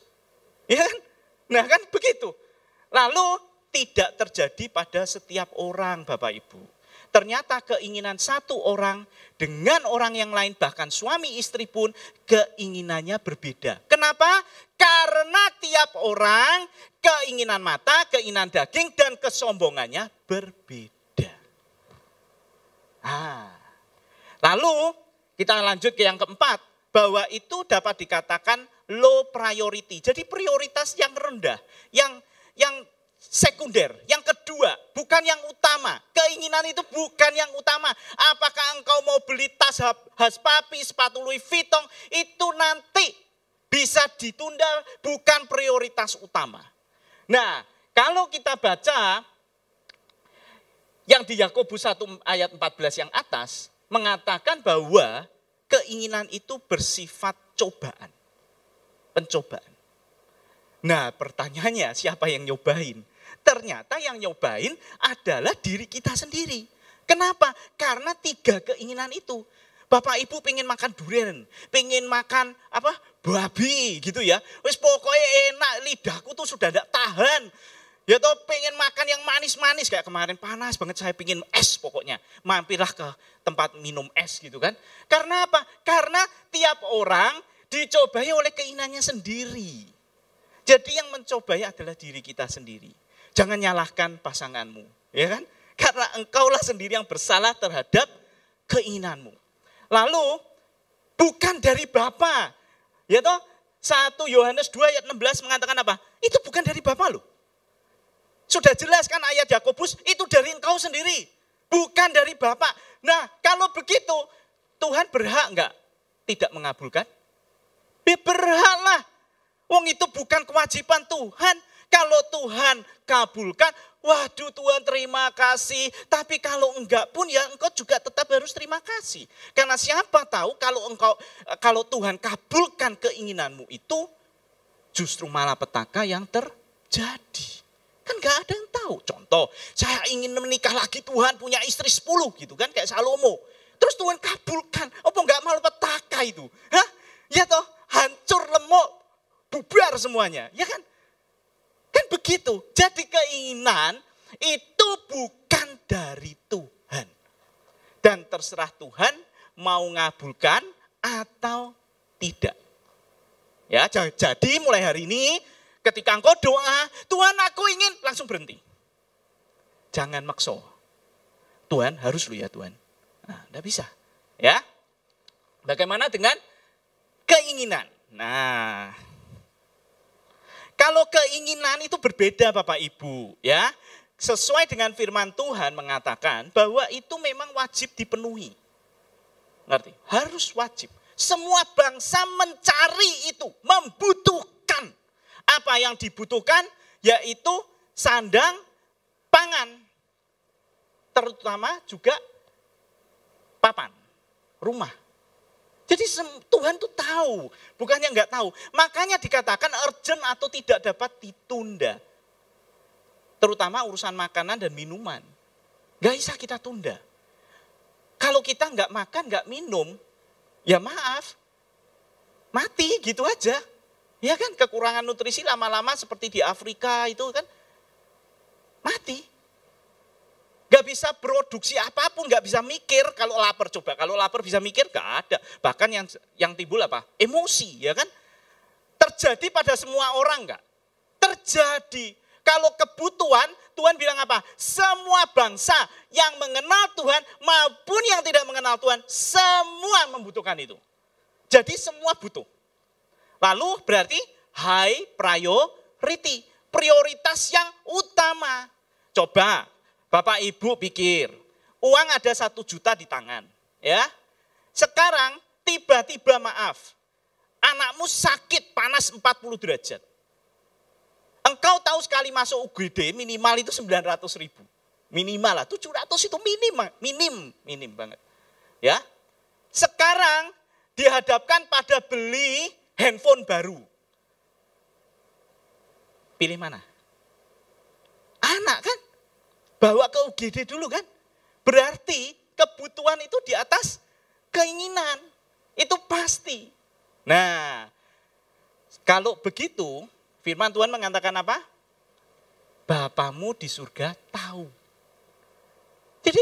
Ya kan? Nah kan begitu. Lalu tidak terjadi pada setiap orang Bapak Ibu. Ternyata keinginan satu orang dengan orang yang lain, bahkan suami istri pun keinginannya berbeda. Kenapa? Karena tiap orang keinginan mata, keinginan daging dan kesombongannya berbeda. Lalu kita lanjut ke yang keempat, bahwa itu dapat dikatakan low priority. Jadi prioritas yang rendah, yang sekunder, yang kedua, bukan yang utama. Keinginan itu bukan yang utama. Apakah engkau mau beli tas Haspapi, sepatu Louis Vuitton, itu nanti bisa ditunda, bukan prioritas utama. Nah, kalau kita baca yang di Yakobus 1 ayat 14 yang atas, mengatakan bahwa keinginan itu bersifat cobaan, pencobaan. Nah, pertanyaannya siapa yang nyobain? Ternyata yang nyobain adalah diri kita sendiri. Kenapa? Karena 3 keinginan itu. Bapak Ibu pengen makan durian, pengen makan babi gitu ya. Wis pokoknya enak, lidahku tuh sudah tidak tahan. Ya toh pengen makan yang manis-manis, kayak kemarin panas banget saya pengen es pokoknya. Mampirlah ke tempat minum es gitu kan. Karena apa? Karena tiap orang dicobai oleh keinginannya sendiri. Jadi yang mencobai adalah diri kita sendiri. Jangan nyalahkan pasanganmu, ya kan? Karena engkaulah sendiri yang bersalah terhadap keinginanmu. Lalu bukan dari Bapa. Ya toh 1 Yohanes 2 ayat 16 mengatakan apa? Itu bukan dari Bapa loh. Sudah jelas kan ayat Yakobus, itu dari engkau sendiri. Bukan dari Bapa. Nah kalau begitu Tuhan berhak enggak tidak mengabulkan? Ya berhak lah. Wong itu bukan kewajiban Tuhan. Kalau Tuhan kabulkan, waduh Tuhan terima kasih. Tapi kalau enggak pun ya engkau juga tetap harus terima kasih. Karena siapa tahu kalau Tuhan kabulkan keinginanmu itu justru malapetaka yang terjadi. Kan enggak ada yang tahu. Contoh, saya ingin menikah lagi Tuhan punya istri 10 gitu kan kayak Salomo. Terus Tuhan kabulkan, apa enggak malapetaka itu? Hah? Ya toh, hancur lemok, bubar semuanya, ya kan? Kan begitu. Jadi keinginan itu bukan dari Tuhan. Dan terserah Tuhan mau ngabulkan atau tidak. Ya, jadi mulai hari ini ketika engkau doa, Tuhan aku ingin, langsung berhenti. Jangan makso. Tuhan harus lu ya Tuhan. Nah, enggak bisa. Ya. Bagaimana dengan keinginan? Nah, kalau keinginan itu berbeda Bapak Ibu, ya. Sesuai dengan firman Tuhan mengatakan bahwa itu memang wajib dipenuhi. Ngerti? Harus wajib. Semua bangsa mencari itu, membutuhkan. Apa yang dibutuhkan? Yaitu sandang, pangan. Terutama juga papan, rumah. Jadi Tuhan tuh tahu, bukannya enggak tahu. Makanya dikatakan urgent atau tidak dapat ditunda. Terutama urusan makanan dan minuman. Enggak bisa kita tunda. Kalau kita enggak makan, enggak minum, ya maaf, mati gitu aja. Ya kan, kekurangan nutrisi lama-lama seperti di Afrika itu kan, mati. Gak bisa produksi apapun, gak bisa mikir kalau lapar. Coba kalau lapar bisa mikir, gak ada. Bahkan yang timbul apa? Emosi, ya kan? Terjadi pada semua orang gak? Terjadi. Kalau kebutuhan, Tuhan bilang apa? Semua bangsa yang mengenal Tuhan maupun yang tidak mengenal Tuhan, semua membutuhkan itu. Jadi semua butuh. Lalu berarti high priority, prioritas yang utama. Coba Bapak Ibu pikir, uang ada 1 juta di tangan, ya. Sekarang tiba-tiba maaf, anakmu sakit panas 40 derajat. Engkau tahu sekali masuk UGD minimal itu 900.000. Minimal lah, 700 itu minim banget. Ya. Sekarang dihadapkan pada beli handphone baru. Pilih mana? Anak kan? Bawa ke UGD dulu kan? Berarti kebutuhan itu di atas keinginan. Itu pasti. Nah, kalau begitu, firman Tuhan mengatakan apa? Bapamu di surga tahu. Jadi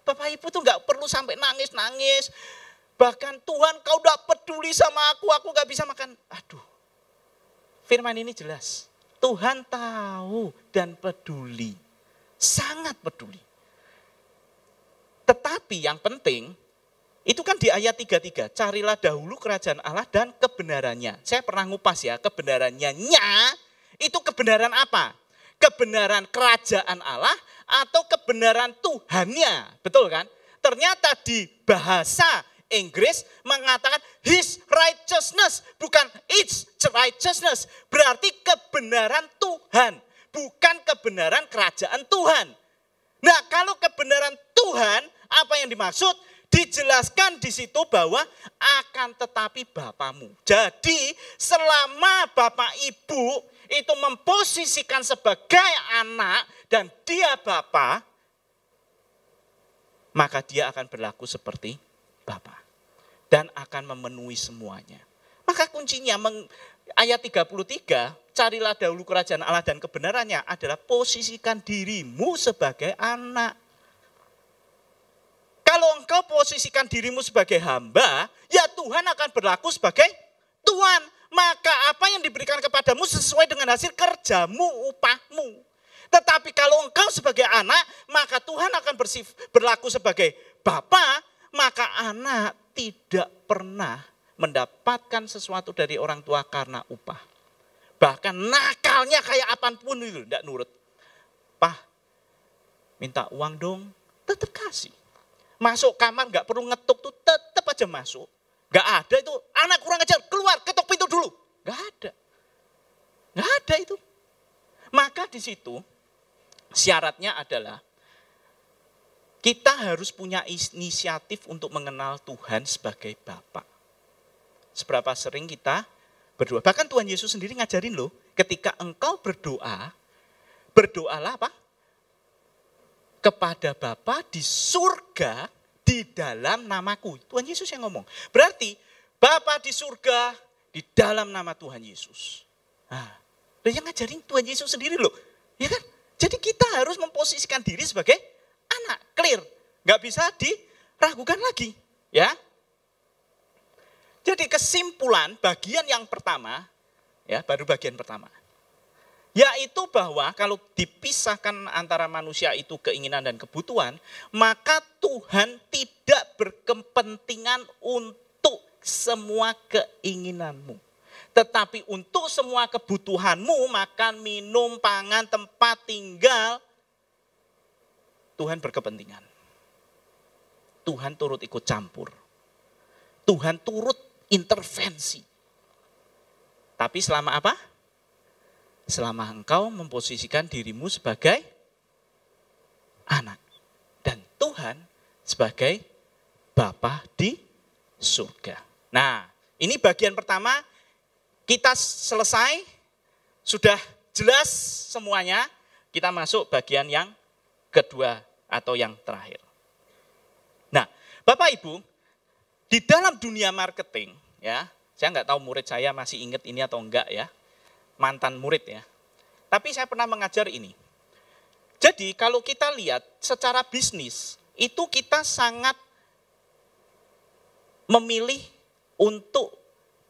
Bapak Ibu tuh gak perlu sampai nangis-nangis. Bahkan Tuhan kau udah peduli sama aku gak bisa makan. Aduh, firman ini jelas. Tuhan tahu dan peduli. Sangat peduli. Tetapi yang penting, itu kan di ayat 33. Carilah dahulu kerajaan Allah dan kebenarannya. Saya pernah ngupas ya, kebenarannya. Itu kebenaran apa? Kebenaran kerajaan Allah atau kebenaran Tuhannya. Betul kan? Ternyata di bahasa Inggris mengatakan his righteousness, bukan its righteousness. Berarti kebenaran Tuhan, bukan kebenaran kerajaan Tuhan. Nah, kalau kebenaran Tuhan, apa yang dimaksud? Dijelaskan di situ bahwa akan tetapi Bapamu. Jadi selama Bapak Ibu itu memposisikan sebagai anak dan dia Bapa, maka dia akan berlaku seperti Bapa dan akan memenuhi semuanya. Maka kuncinya ayat 33, carilah dahulu kerajaan Allah dan kebenarannya adalah posisikan dirimu sebagai anak. Kalau engkau posisikan dirimu sebagai hamba, ya Tuhan akan berlaku sebagai Tuhan. Maka apa yang diberikan kepadamu sesuai dengan hasil kerjamu, upahmu. Tetapi kalau engkau sebagai anak, maka Tuhan akan berlaku sebagai Bapa, maka anak tidak pernah mendapatkan sesuatu dari orang tua karena upah. Bahkan nakalnya kayak apapun itu, tidak nurut. Pah, minta uang dong, tetap kasih. Masuk kamar nggak perlu ngetuk tuh, tetap aja masuk. Nggak ada itu, anak kurang ajar, keluar, ketuk pintu dulu. Nggak ada. Nggak ada itu. Maka di situ syaratnya adalah kita harus punya inisiatif untuk mengenal Tuhan sebagai Bapa. Seberapa sering kita berdoa. Bahkan Tuhan Yesus sendiri ngajarin loh, ketika engkau berdoa, berdoalah apa? Kepada Bapa di surga di dalam namaku. Tuhan Yesus yang ngomong. Berarti Bapa di surga di dalam nama Tuhan Yesus. Nah, yang ngajarin Tuhan Yesus sendiri loh. Ya kan? Jadi kita harus memposisikan diri sebagai anak. Clear. Gak bisa diragukan lagi. Ya. Jadi kesimpulan bagian yang pertama, ya baru bagian pertama. Yaitu bahwa kalau dipisahkan antara manusia itu keinginan dan kebutuhan, maka Tuhan tidak berkepentingan untuk semua keinginanmu. Tetapi untuk semua kebutuhanmu, makan, minum, pangan, tempat tinggal, Tuhan berkepentingan. Tuhan turut ikut campur. Tuhan turut intervensi. Tapi selama apa? Selama engkau memposisikan dirimu sebagai anak. Dan Tuhan sebagai Bapa di surga. Nah, ini bagian pertama kita selesai. Sudah jelas semuanya. Kita masuk bagian yang kedua atau yang terakhir. Nah, Bapak Ibu, di dalam dunia marketing, ya, saya nggak tahu murid saya masih ingat ini atau enggak ya. Mantan murid ya. Tapi saya pernah mengajar ini. Jadi kalau kita lihat secara bisnis, itu kita sangat memilih untuk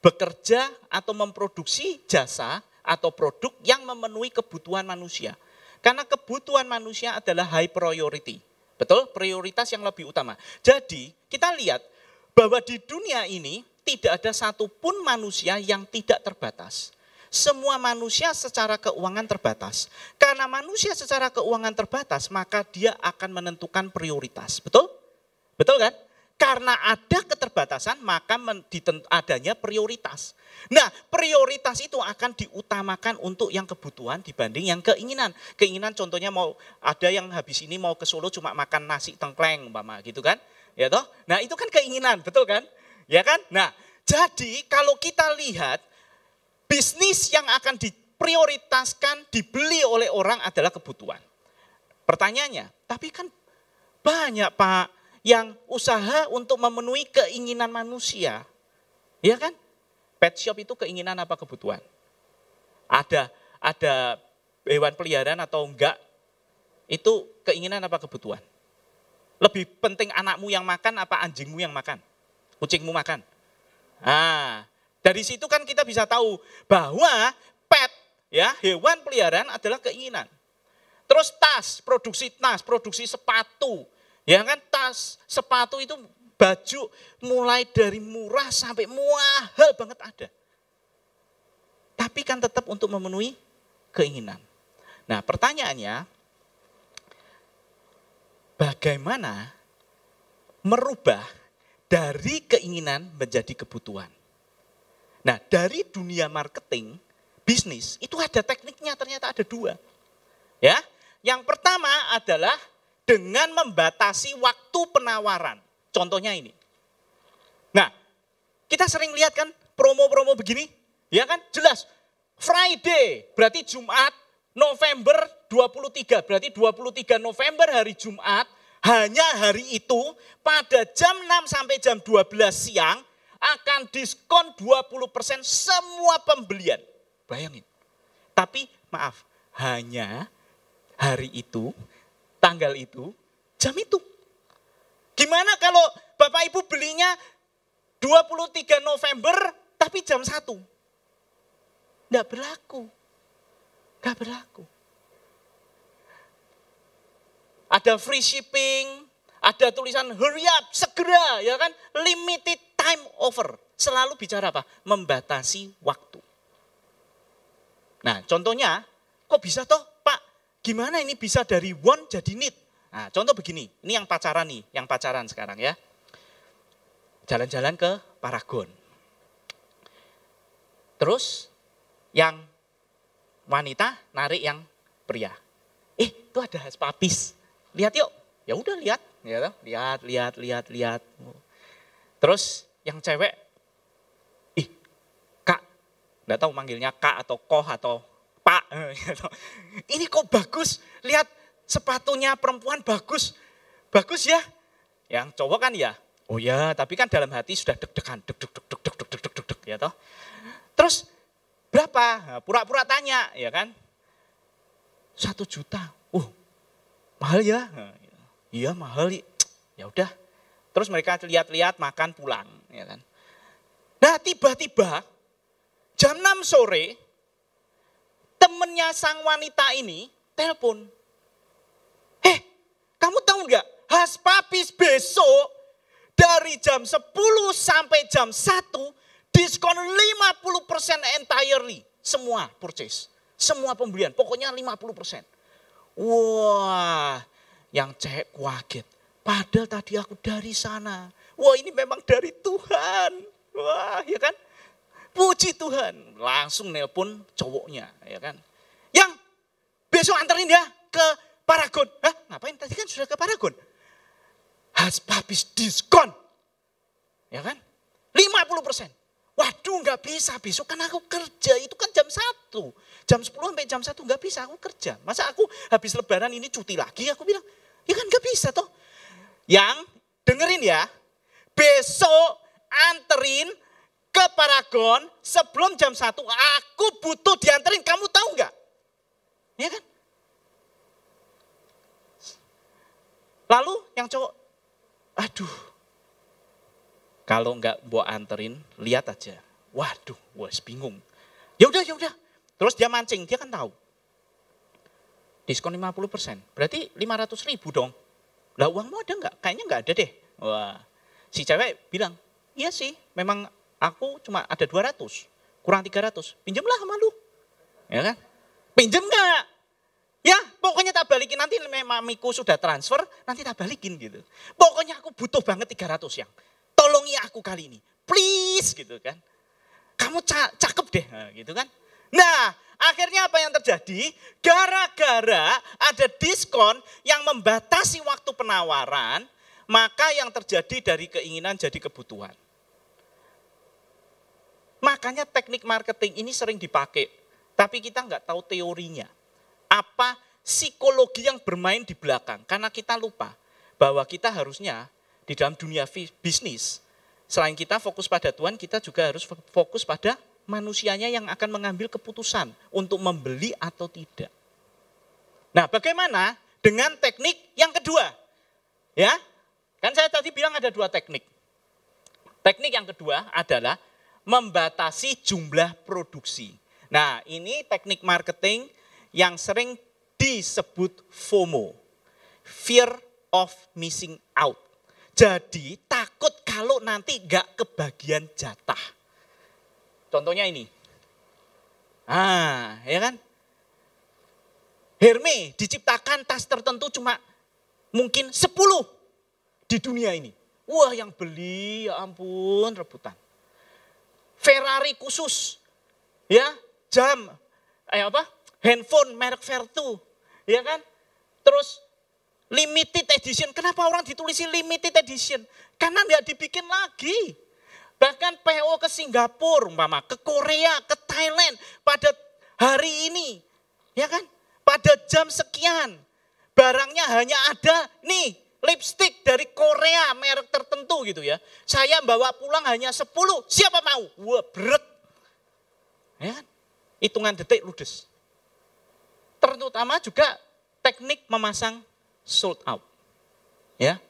bekerja atau memproduksi jasa atau produk yang memenuhi kebutuhan manusia. Karena kebutuhan manusia adalah high priority. Betul? Prioritas yang lebih utama. Jadi kita lihat bahwa di dunia ini tidak ada satupun manusia yang tidak terbatas. Semua manusia secara keuangan terbatas. Karena manusia secara keuangan terbatas, maka dia akan menentukan prioritas. Betul? Betul kan? Karena ada keterbatasan maka adanya prioritas. Nah, prioritas itu akan diutamakan untuk yang kebutuhan dibanding yang keinginan. Keinginan contohnya mau ada yang habis ini mau ke Solo cuma makan nasi tengkleng umpama gitu kan. Ya toh? Nah, itu kan keinginan, betul kan? Ya kan? Nah, jadi kalau kita lihat bisnis yang akan diprioritaskan dibeli oleh orang adalah kebutuhan. Pertanyaannya, tapi kan banyak Pak yang usaha untuk memenuhi keinginan manusia. Ya kan? Pet shop itu keinginan apa kebutuhan? Ada hewan peliharaan atau enggak? Itu keinginan apa kebutuhan? Lebih penting anakmu yang makan apa anjingmu yang makan? Kucingmu makan? Nah, dari situ kan kita bisa tahu bahwa pet, ya, hewan peliharaan adalah keinginan. Terus tas, produksi sepatu. Ya kan, tas, sepatu itu baju mulai dari murah sampai mahal banget ada. Tapi kan tetap untuk memenuhi keinginan. Nah, pertanyaannya, bagaimana merubah dari keinginan menjadi kebutuhan? Nah, dari dunia marketing, bisnis, itu ada tekniknya, ternyata ada 2. Ya, yang pertama adalah dengan membatasi waktu penawaran. Contohnya ini. Nah, kita sering lihat kan promo-promo begini, ya kan? Jelas. Friday berarti Jumat, November 23, berarti 23 November hari Jumat, hanya hari itu pada jam 6 sampai jam 12 siang akan diskon 20% semua pembelian. Bayangin. Tapi maaf, hanya hari itu, tanggal itu, jam itu. Gimana kalau Bapak Ibu belinya 23 November tapi jam 1? Enggak berlaku. Enggak berlaku. Ada free shipping, ada tulisan hurry up, segera, ya kan? Limited time offer. Selalu bicara apa? Membatasi waktu. Nah, contohnya, kok bisa toh Pak? Gimana ini bisa dari want jadi need? Nah, contoh begini, ini yang pacaran nih, yang pacaran sekarang ya. Jalan-jalan ke Paragon. Terus yang wanita narik yang pria. Itu ada papis. Lihat yuk. Ya udah lihat, ya, lihat. Terus yang cewek, Kak, enggak tahu manggilnya Kak atau Koh atau Pak. Ini kok bagus, lihat sepatunya perempuan bagus. Bagus ya. Yang cowok kan ya, oh ya, tapi kan dalam hati sudah deg-degan, deg ya toh. Terus berapa? Nah, pura-pura tanya, ya kan? 1 juta. Mahal ya? Nah, iya mahal. Ya udah. Terus mereka lihat-lihat, makan, pulang, ya kan? Nah, tiba-tiba jam 6 sore temennya sang wanita ini telepon. Kamu tahu enggak? Haspapis besok dari jam 10 sampai jam 1 diskon 50% entirely. Semua purchase, semua pembelian, pokoknya 50%. Wah, yang cewek kaget. Padahal tadi aku dari sana. Wah, ini memang dari Tuhan. Wah, ya kan? Puji Tuhan. Langsung nelpon cowoknya, ya kan? Yang besok anterin ya ke Paragon. Hah, ngapain? Tadi kan sudah ke Paragon. Habis diskon. Ya kan? 50%. Waduh, nggak bisa. Besok kan aku kerja. Itu kan jam 1. Jam 10 sampai jam 1 nggak bisa. Aku kerja. Masa aku habis lebaran ini cuti lagi? Aku bilang, ya kan nggak bisa toh. Yang dengerin ya. Besok anterin ke Paragon sebelum jam 1. Aku butuh dianterin. Kamu tahu nggak? Ya kan? Lalu yang cowok, aduh, kalau enggak buat anterin, lihat aja. Waduh, bingung. Ya udah. Terus dia mancing, dia kan tahu. Diskon 50%, berarti 500.000 dong. Lah uangmu ada enggak? Kayaknya enggak ada deh. Wah, si cewek bilang, iya sih, memang aku cuma ada 200, kurang 300. Pinjamlah sama lu. Ya kan? Pinjam enggak? Ya, pokoknya tak balikin nanti mamiku sudah transfer, nanti tak balikin gitu. Pokoknya aku butuh banget 300 yang. Tolongi aku kali ini, please gitu kan. Kamu cakep deh gitu kan. Nah akhirnya apa yang terjadi? Gara-gara ada diskon yang membatasi waktu penawaran, maka yang terjadi dari keinginan jadi kebutuhan. Makanya teknik marketing ini sering dipakai, tapi kita nggak tahu teorinya. Apa psikologi yang bermain di belakang, karena kita lupa bahwa kita harusnya di dalam dunia bisnis, selain kita fokus pada Tuhan, kita juga harus fokus pada manusianya yang akan mengambil keputusan untuk membeli atau tidak. Nah, bagaimana dengan teknik yang kedua? Ya, kan saya tadi bilang ada 2 teknik. Teknik yang kedua adalah membatasi jumlah produksi. Nah, ini teknik marketing yang sering disebut FOMO, fear of missing out. Jadi takut kalau nanti gak kebagian jatah. Contohnya ini. Ya kan? Hermes diciptakan tas tertentu cuma mungkin 10 di dunia ini. Wah, yang beli ya ampun rebutan. Ferrari khusus. Ya, jam handphone merek Vertu, ya kan? Terus limited edition. Kenapa orang ditulisin limited edition? Karena nggak dibikin lagi. Bahkan PO ke Singapura, umpama ke Korea, ke Thailand pada hari ini, ya kan? Pada jam sekian, barangnya hanya ada nih lipstick dari Korea merek tertentu gitu ya. Saya bawa pulang hanya 10, siapa mau? Wah, berat. Ya kan? Hitungan detik ludes. Terutama juga teknik memasang sold out. Ya.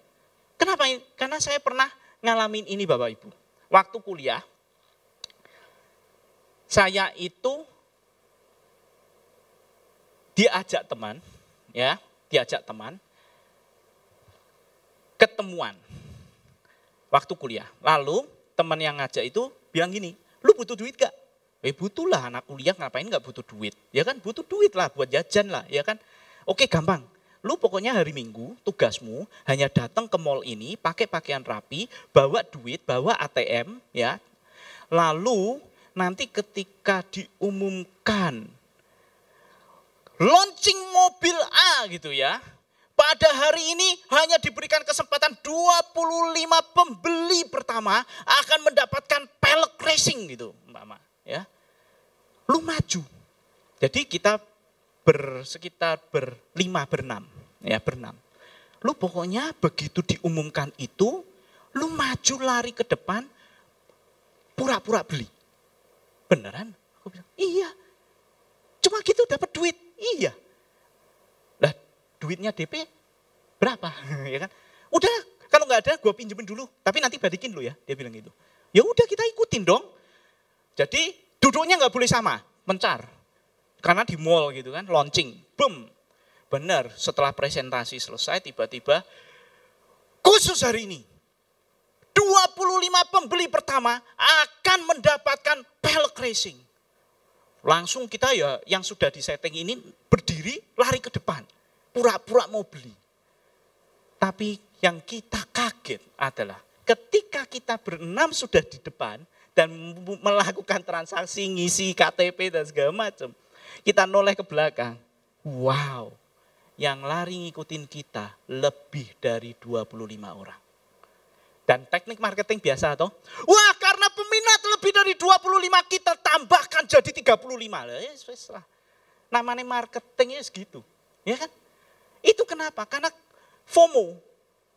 Kenapa? Karena saya pernah ngalamin ini Bapak Ibu. Waktu kuliah, saya itu diajak teman ketemuan waktu kuliah. Lalu teman yang ngajak itu bilang gini, lu butuh duit gak? Butuh lah, anak kuliah ngapain gak butuh duit? Ya kan, butuh duit lah buat jajan lah, ya kan. Oke, gampang. Lu pokoknya hari Minggu tugasmu hanya datang ke mall ini, pakai pakaian rapi, bawa duit, bawa ATM, ya. Lalu nanti ketika diumumkan launching mobil A gitu ya, pada hari ini hanya diberikan kesempatan 25 pembeli pertama akan mendapatkan pelek racing gitu, Mbak. Ya. Lu maju. Jadi kita sekitar berenam. Lu pokoknya begitu diumumkan itu, lu maju lari ke depan, pura-pura beli. Beneran? Aku bilang, iya. Cuma gitu dapat duit. Iya. Lah duitnya DP berapa? Ya kan? Udah, kalau nggak ada gue pinjemin dulu, tapi nanti balikin lu ya. Dia bilang gitu. Ya udah kita ikutin dong. Jadi duduknya nggak boleh sama, mencar. Karena di mall gitu kan, launching, boom. Benar, setelah presentasi selesai tiba-tiba khusus hari ini 25 pembeli pertama akan mendapatkan pelek racing. Langsung kita ya yang sudah disetting ini berdiri lari ke depan, pura-pura mau beli. Tapi yang kita kaget adalah ketika kita berenam sudah di depan dan melakukan transaksi, ngisi KTP dan segala macam, kita noleh ke belakang. Wow, yang lari ngikutin kita lebih dari 25 orang. Dan teknik marketing biasa toh, wah karena peminat lebih dari 25 kita tambahkan jadi 35. Lah, namanya marketingnya segitu. Ya kan? Itu kenapa? Karena FOMO,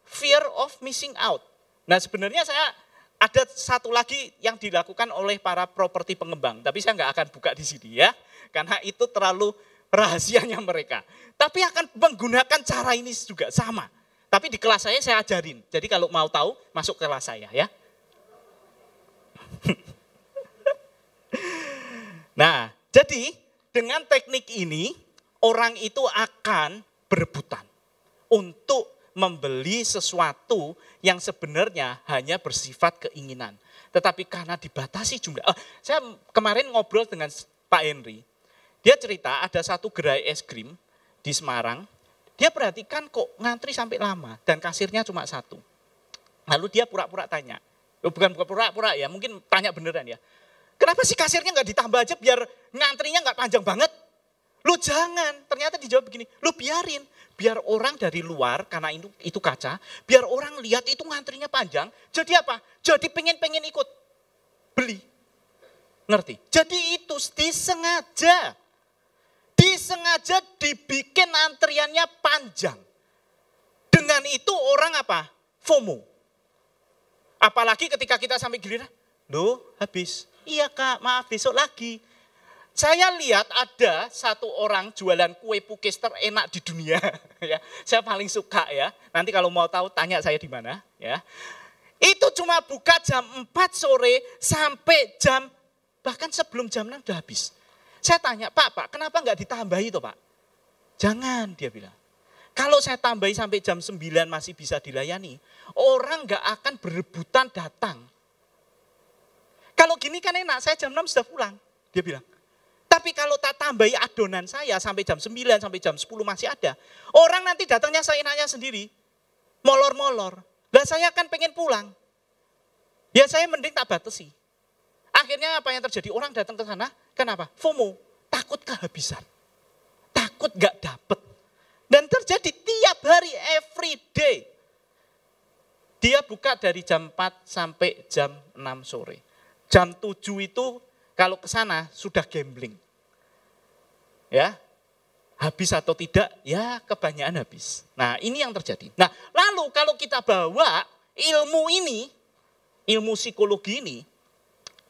fear of missing out. Nah sebenarnya saya ada satu lagi yang dilakukan oleh para properti pengembang. Tapi saya nggak akan buka di sini ya. Karena itu terlalu rahasianya mereka. Tapi akan menggunakan cara ini juga sama. Tapi di kelas saya ajarin. Jadi kalau mau tahu, masuk ke kelas saya ya. Nah, jadi dengan teknik ini, orang itu akan berebutan untuk membeli sesuatu yang sebenarnya hanya bersifat keinginan. Tetapi karena dibatasi jumlah. Saya kemarin ngobrol dengan Pak Henry. Dia cerita ada satu gerai es krim di Semarang. Dia perhatikan kok ngantri sampai lama dan kasirnya cuma satu. Lalu dia pura-pura tanya. Bukan pura-pura ya, mungkin tanya beneran ya. Kenapa sih kasirnya nggak ditambah aja biar ngantrinya nggak panjang banget? Lu jangan, ternyata dijawab begini, lu biarin. Biar orang dari luar, karena itu kaca, biar orang lihat itu ngantrinya panjang. Jadi apa? Jadi pengen ikut beli. Ngerti? Jadi itu disengaja. Disengaja dibikin antriannya panjang. Dengan itu orang apa? FOMO. Apalagi ketika kita sampai giliran, loh habis. Iya kak, maaf besok lagi. Saya lihat ada satu orang jualan kue pukis terenak di dunia. Ya, saya paling suka ya. Nanti kalau mau tahu tanya saya di mana. Ya, itu cuma buka jam 4 sore sampai bahkan sebelum jam 6 udah habis. Saya tanya, Pak, kenapa enggak ditambahi toh Pak? Jangan, dia bilang. Kalau saya tambahi sampai jam 9 masih bisa dilayani, orang enggak akan berebutan datang. Kalau gini kan enak, saya jam 6 sudah pulang, dia bilang. Tapi kalau tak tambahi adonan saya sampai jam 9, sampai jam 10 masih ada, orang nanti datangnya seenaknya sendiri, molor-molor. Lah saya kan pengen pulang. Ya saya mending tak batasi. Akhirnya apa yang terjadi? Orang datang ke sana, kenapa? FOMO, takut kehabisan. Takut gak dapet. Dan terjadi tiap hari, every day. Dia buka dari jam 4 sampai jam 6 sore. Jam 7 itu kalau ke sana sudah gambling. Ya, habis atau tidak, ya kebanyakan habis. Nah ini yang terjadi. Nah lalu kalau kita bawa ilmu ini, ilmu psikologi ini,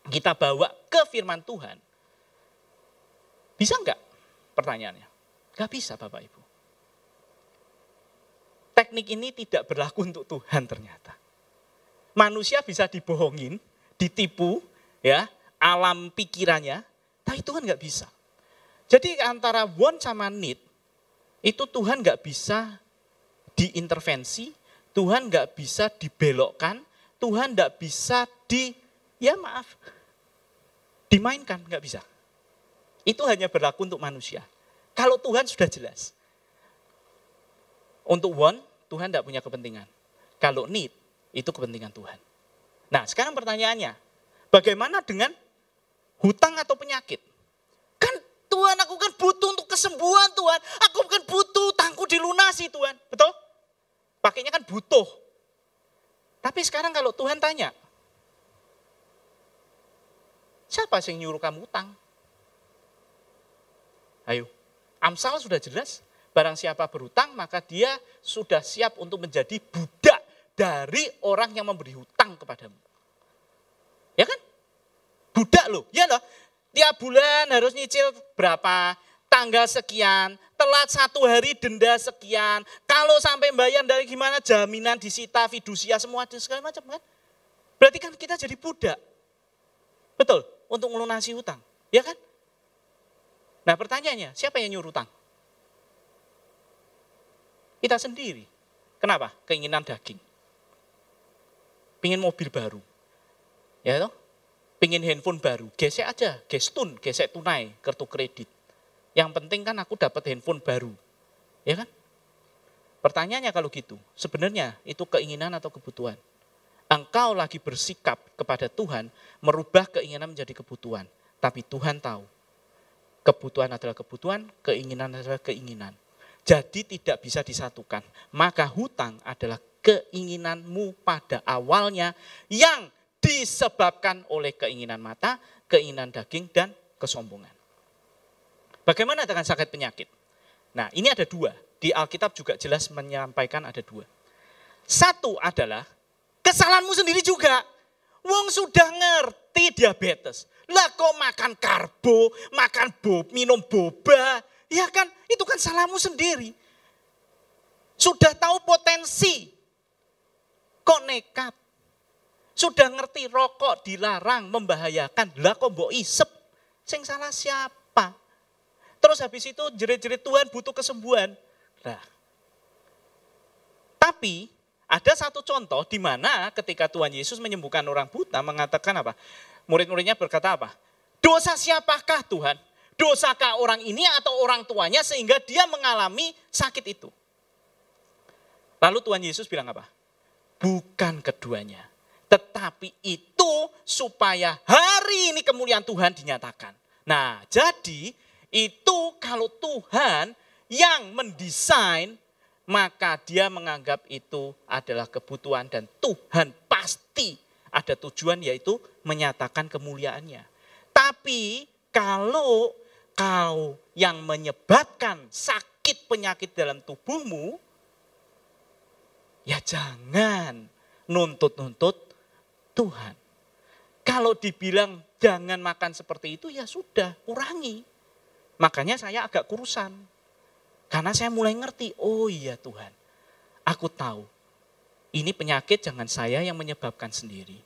kita bawa ke firman Tuhan. Bisa enggak? Pertanyaannya. Enggak bisa Bapak Ibu. Teknik ini tidak berlaku untuk Tuhan ternyata. Manusia bisa dibohongin, ditipu, ya, alam pikirannya, tapi Tuhan enggak bisa. Jadi antara want sama need, itu Tuhan enggak bisa diintervensi, Tuhan enggak bisa dibelokkan, Tuhan enggak bisa dimainkan, enggak bisa. Itu hanya berlaku untuk manusia. Kalau Tuhan sudah jelas. Untuk want, Tuhan tidak punya kepentingan. Kalau need, itu kepentingan Tuhan. Nah sekarang pertanyaannya, bagaimana dengan hutang atau penyakit? Kan Tuhan, aku kan butuh untuk kesembuhan Tuhan. Aku kan butuh hutangku dilunasi Tuhan. Betul? Pakainya kan butuh. Tapi sekarang kalau Tuhan tanya, siapa yang nyuruh kamu utang? Ayo, Amsal sudah jelas, barang siapa berhutang maka dia sudah siap untuk menjadi budak dari orang yang memberi hutang kepadamu. Ya kan? Budak loh, ya loh. Tiap bulan harus nyicil berapa, tanggal sekian, telat 1 hari denda sekian. Kalau sampai bayar dari gimana, jaminan disita, fidusia, semua segala macam kan. Berarti kan kita jadi budak. Betul, untuk melunasi hutang, ya kan? Nah pertanyaannya, siapa yang nyuruh hutang? Kita sendiri. Kenapa? Keinginan daging. Pingin mobil baru. Ya toh? Pingin handphone baru. Gesek aja, gesek tunai, kartu kredit. Yang penting kan aku dapat handphone baru. Ya kan? Pertanyaannya kalau gitu, sebenarnya itu keinginan atau kebutuhan? Engkau lagi bersikap kepada Tuhan, merubah keinginan menjadi kebutuhan. Tapi Tuhan tahu, kebutuhan adalah kebutuhan, keinginan adalah keinginan. Jadi tidak bisa disatukan. Maka hutang adalah keinginanmu pada awalnya yang disebabkan oleh keinginan mata, keinginan daging, dan kesombongan. Bagaimana dengan sakit penyakit? Nah ini ada 2. Di Alkitab juga jelas menyampaikan ada 2. Satu adalah kesalahanmu sendiri juga. Wong sudah ngerti diabetes. Lah kok makan karbo, makan minum boba. Ya kan, itu kan salahmu sendiri. Sudah tahu potensi. Kok nekat. Sudah ngerti rokok dilarang, membahayakan. Lah kok mbok isep. Sing salah siapa? Terus habis itu jerit-jerit Tuhan butuh kesembuhan. Nah. Tapi ada satu contoh di mana ketika Tuhan Yesus menyembuhkan orang buta mengatakan apa? Murid-muridnya berkata apa? Dosa siapakah Tuhan? Dosakah orang ini atau orang tuanya sehingga dia mengalami sakit itu? Lalu Tuhan Yesus bilang apa? Bukan keduanya. Tetapi itu supaya hari ini kemuliaan Tuhan dinyatakan. Nah, jadi itu kalau Tuhan yang mendesain, maka dia menganggap itu adalah kebutuhan dan Tuhan pasti ada tujuan, yaitu menyatakan kemuliaannya. Tapi kalau kau yang menyebabkan sakit penyakit dalam tubuhmu, ya jangan nuntut-nuntut Tuhan. Kalau dibilang jangan makan seperti itu, ya sudah, kurangi. Makanya saya agak kurusan. Karena saya mulai ngerti, oh iya Tuhan, aku tahu ini penyakit jangan saya yang menyebabkan sendiri.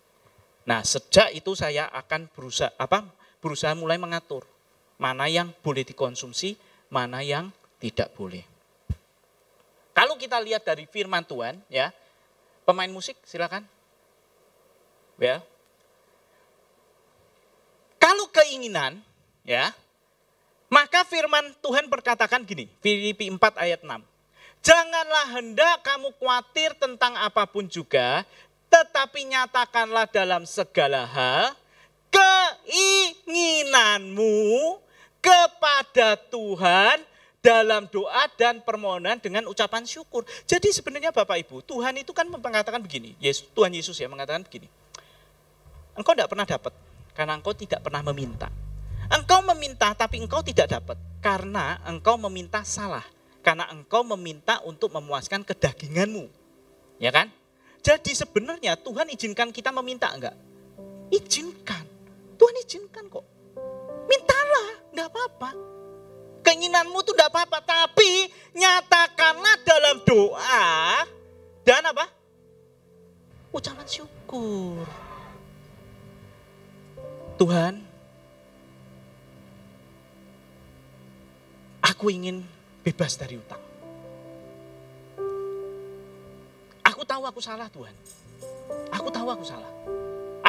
Nah, sejak itu saya akan berusaha mulai mengatur mana yang boleh dikonsumsi, mana yang tidak boleh. Kalau kita lihat dari firman Tuhan, ya, pemain musik silakan. Ya. Kalau keinginan, ya, maka firman Tuhan berkatakan gini, Filipi 4 ayat 6. Janganlah hendak kamu khawatir tentang apapun juga, tetapi nyatakanlah dalam segala hal keinginanmu kepada Tuhan dalam doa dan permohonan dengan ucapan syukur. Jadi sebenarnya Bapak Ibu, Tuhan itu kan mengatakan begini, Tuhan Yesus ya mengatakan begini. Engkau tidak pernah dapat karena engkau tidak pernah meminta. Engkau meminta tapi engkau tidak dapat karena engkau meminta salah. Karena engkau meminta untuk memuaskan kedaginganmu. Ya kan? Jadi sebenarnya Tuhan izinkan kita meminta enggak? Izinkan. Tuhan izinkan kok. Mintalah, enggak apa-apa. Keinginanmu itu enggak apa-apa. Tapi nyatakanlah dalam doa dan apa? Ucapan syukur. Tuhan, aku ingin bebas dari utang. Aku tahu aku salah Tuhan. Aku tahu aku salah.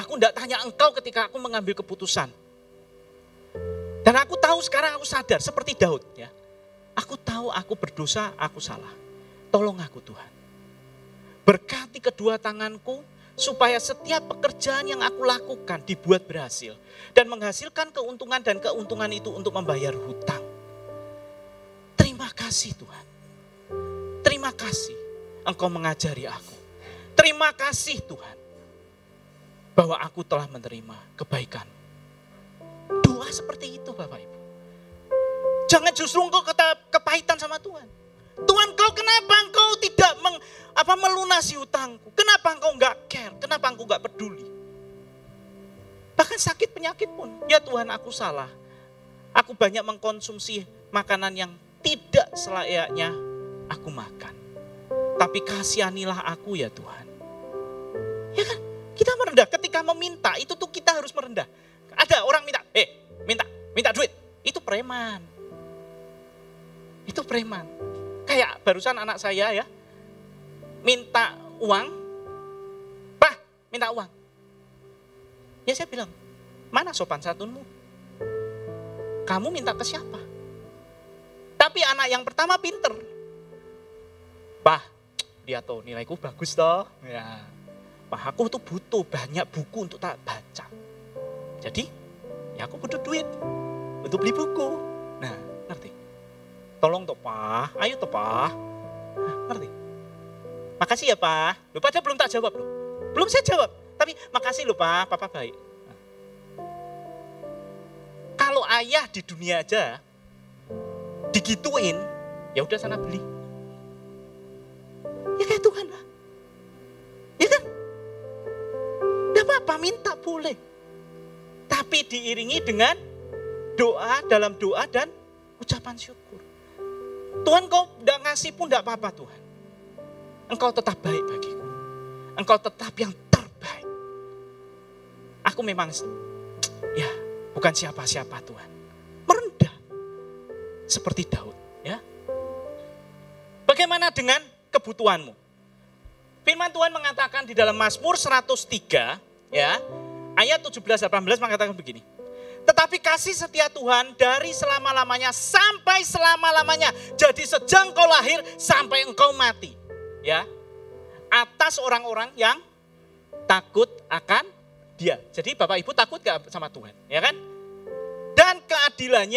Aku tidak tanya engkau ketika aku mengambil keputusan. Dan aku tahu sekarang aku sadar seperti Daud. Ya. Aku tahu aku berdosa, aku salah. Tolong aku Tuhan. Berkati kedua tanganku supaya setiap pekerjaan yang aku lakukan dibuat berhasil. Dan menghasilkan keuntungan dan keuntungan itu untuk membayar hutang. Terima kasih Tuhan. Terima kasih Engkau mengajari aku. Terima kasih Tuhan. Bahwa aku telah menerima kebaikan. Doa seperti itu Bapak Ibu. Jangan justru engkau kepahitan sama Tuhan. Tuhan kau kenapa engkau tidak melunasi hutangku? Kenapa engkau enggak care? Kenapa engkau enggak peduli? Bahkan sakit penyakit pun. Ya Tuhan aku salah. Aku banyak mengkonsumsi makanan yang tidak selayaknya aku makan. Tapi kasihanilah aku ya Tuhan. Ya kan? Kita merendah. Ketika meminta itu tuh kita harus merendah. Ada orang minta duit. Itu preman. Itu preman. Kayak barusan anak saya ya. Minta uang. Pak, minta uang. Ya saya bilang, mana sopan santunmu? Kamu minta ke siapa? Tapi anak yang pertama pinter. Pak, dia tuh nilaiku bagus toh. Ya. Pak, aku tuh butuh banyak buku untuk tak baca. Jadi, ya aku butuh duit untuk beli buku. Nah, ngerti? Tolong toh Pak, ayo toh Pak. Nah, ngerti? Makasih ya Pak. Loh, padahal belum tak jawab loh. Belum saya jawab. Tapi makasih loh Pak, Papa baik. Nah. Kalau ayah di dunia aja digituin, ya udah sana beli. Ya kayak Tuhan lah. Ya kan? Gak apa-apa, minta boleh. Tapi diiringi dengan doa, dalam doa dan ucapan syukur. Tuhan kau gak ngasih pun gak apa-apa Tuhan. Engkau tetap baik bagiku. Engkau tetap yang terbaik. Aku memang, ya bukan siapa-siapa Tuhan. Merendah. Seperti Daud. Ya. Bagaimana dengan kebutuhanmu? Firman Tuhan mengatakan di dalam Mazmur 103, ya, ayat 17-18 mengatakan begini. Tetapi kasih setia Tuhan dari selama-lamanya sampai selama-lamanya. Jadi sejak engkau lahir sampai engkau mati. ya, atas orang-orang yang takut akan Dia. Jadi Bapak Ibu takut gak sama Tuhan, ya kan? Dan keadilan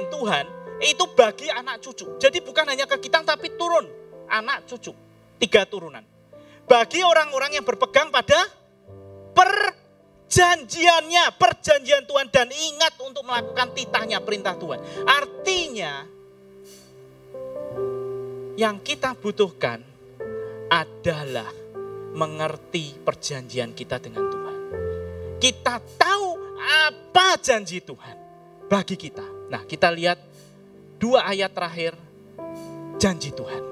Tuhan itu bagi anak cucu. Jadi bukan hanya ke kita tapi turun anak cucu, 3 turunan. Bagi orang-orang yang berpegang pada perjanjian Tuhan dan ingat untuk melakukan titahnya, perintah Tuhan. Artinya yang kita butuhkan adalah mengerti perjanjian kita dengan Tuhan. Kita tahu apa janji Tuhan bagi kita. Nah, kita lihat 2 ayat terakhir janji Tuhan.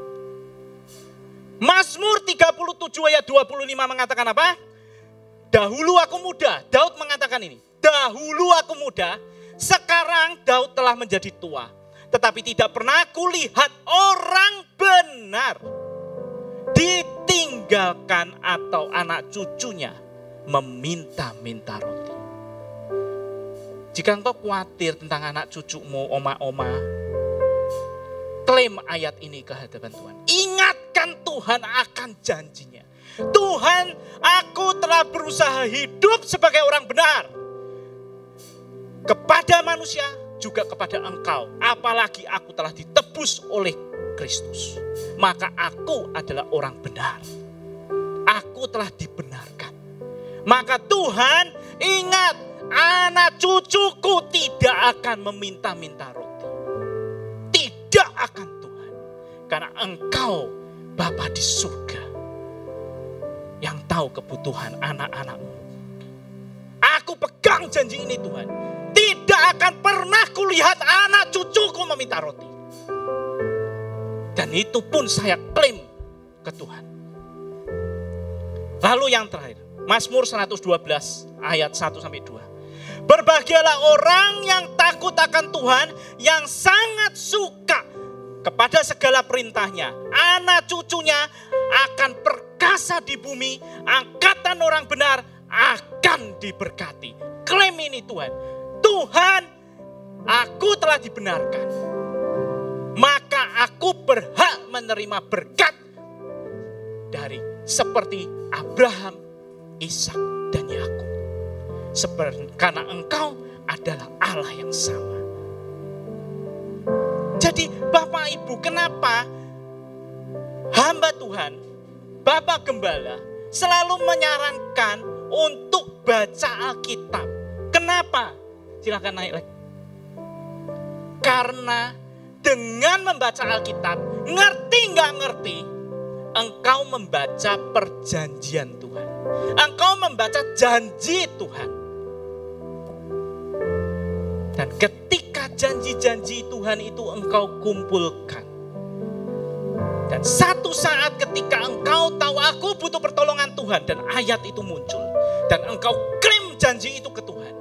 Mazmur 37 ayat 25 mengatakan apa? Dahulu aku muda, Daud mengatakan ini. Dahulu aku muda, sekarang Daud telah menjadi tua. Tetapi tidak pernah aku lihat orang benar ditinggalkan atau anak cucunya meminta-minta roti. Jika engkau khawatir tentang anak cucumu, oma-oma, klaim ayat ini ke hadapan Tuhan. Ingatkan Tuhan akan janjinya. Tuhan, aku telah berusaha hidup sebagai orang benar. Kepada manusia, juga kepada engkau. Apalagi aku telah ditebus oleh Kristus. Maka aku adalah orang benar. Aku telah dibenarkan. Maka Tuhan, ingat, anak cucuku tidak akan meminta-minta roti. Tidak akan Tuhan. Karena engkau Bapa di surga yang tahu kebutuhan anak-anakmu. Aku pegang janji ini Tuhan. Tidak akan pernah kulihat anak cucuku meminta roti. Dan itu pun saya klaim ke Tuhan. Lalu yang terakhir, Mazmur 112 ayat 1-2. Berbahagialah orang yang takut akan Tuhan, yang sangat suka kepada segala perintahnya. Anak cucunya akan perkasa di bumi, angkatan orang benar akan diberkati. Klaim ini Tuhan. Tuhan, aku telah dibenarkan. Maka aku berhak menerima berkat dari seperti Abraham, Ishak, dan Yakub. Karena engkau adalah Allah yang sama. Jadi Bapak Ibu, kenapa hamba Tuhan, Bapak Gembala selalu menyarankan untuk baca Alkitab? Kenapa? Silakan naik lagi. Karena dengan membaca Alkitab, ngerti nggak ngerti, engkau membaca perjanjian Tuhan. Engkau membaca janji Tuhan. Dan ketika janji-janji Tuhan itu engkau kumpulkan. Dan satu saat ketika engkau tahu aku butuh pertolongan Tuhan. Dan ayat itu muncul. Dan engkau klaim janji itu ke Tuhan.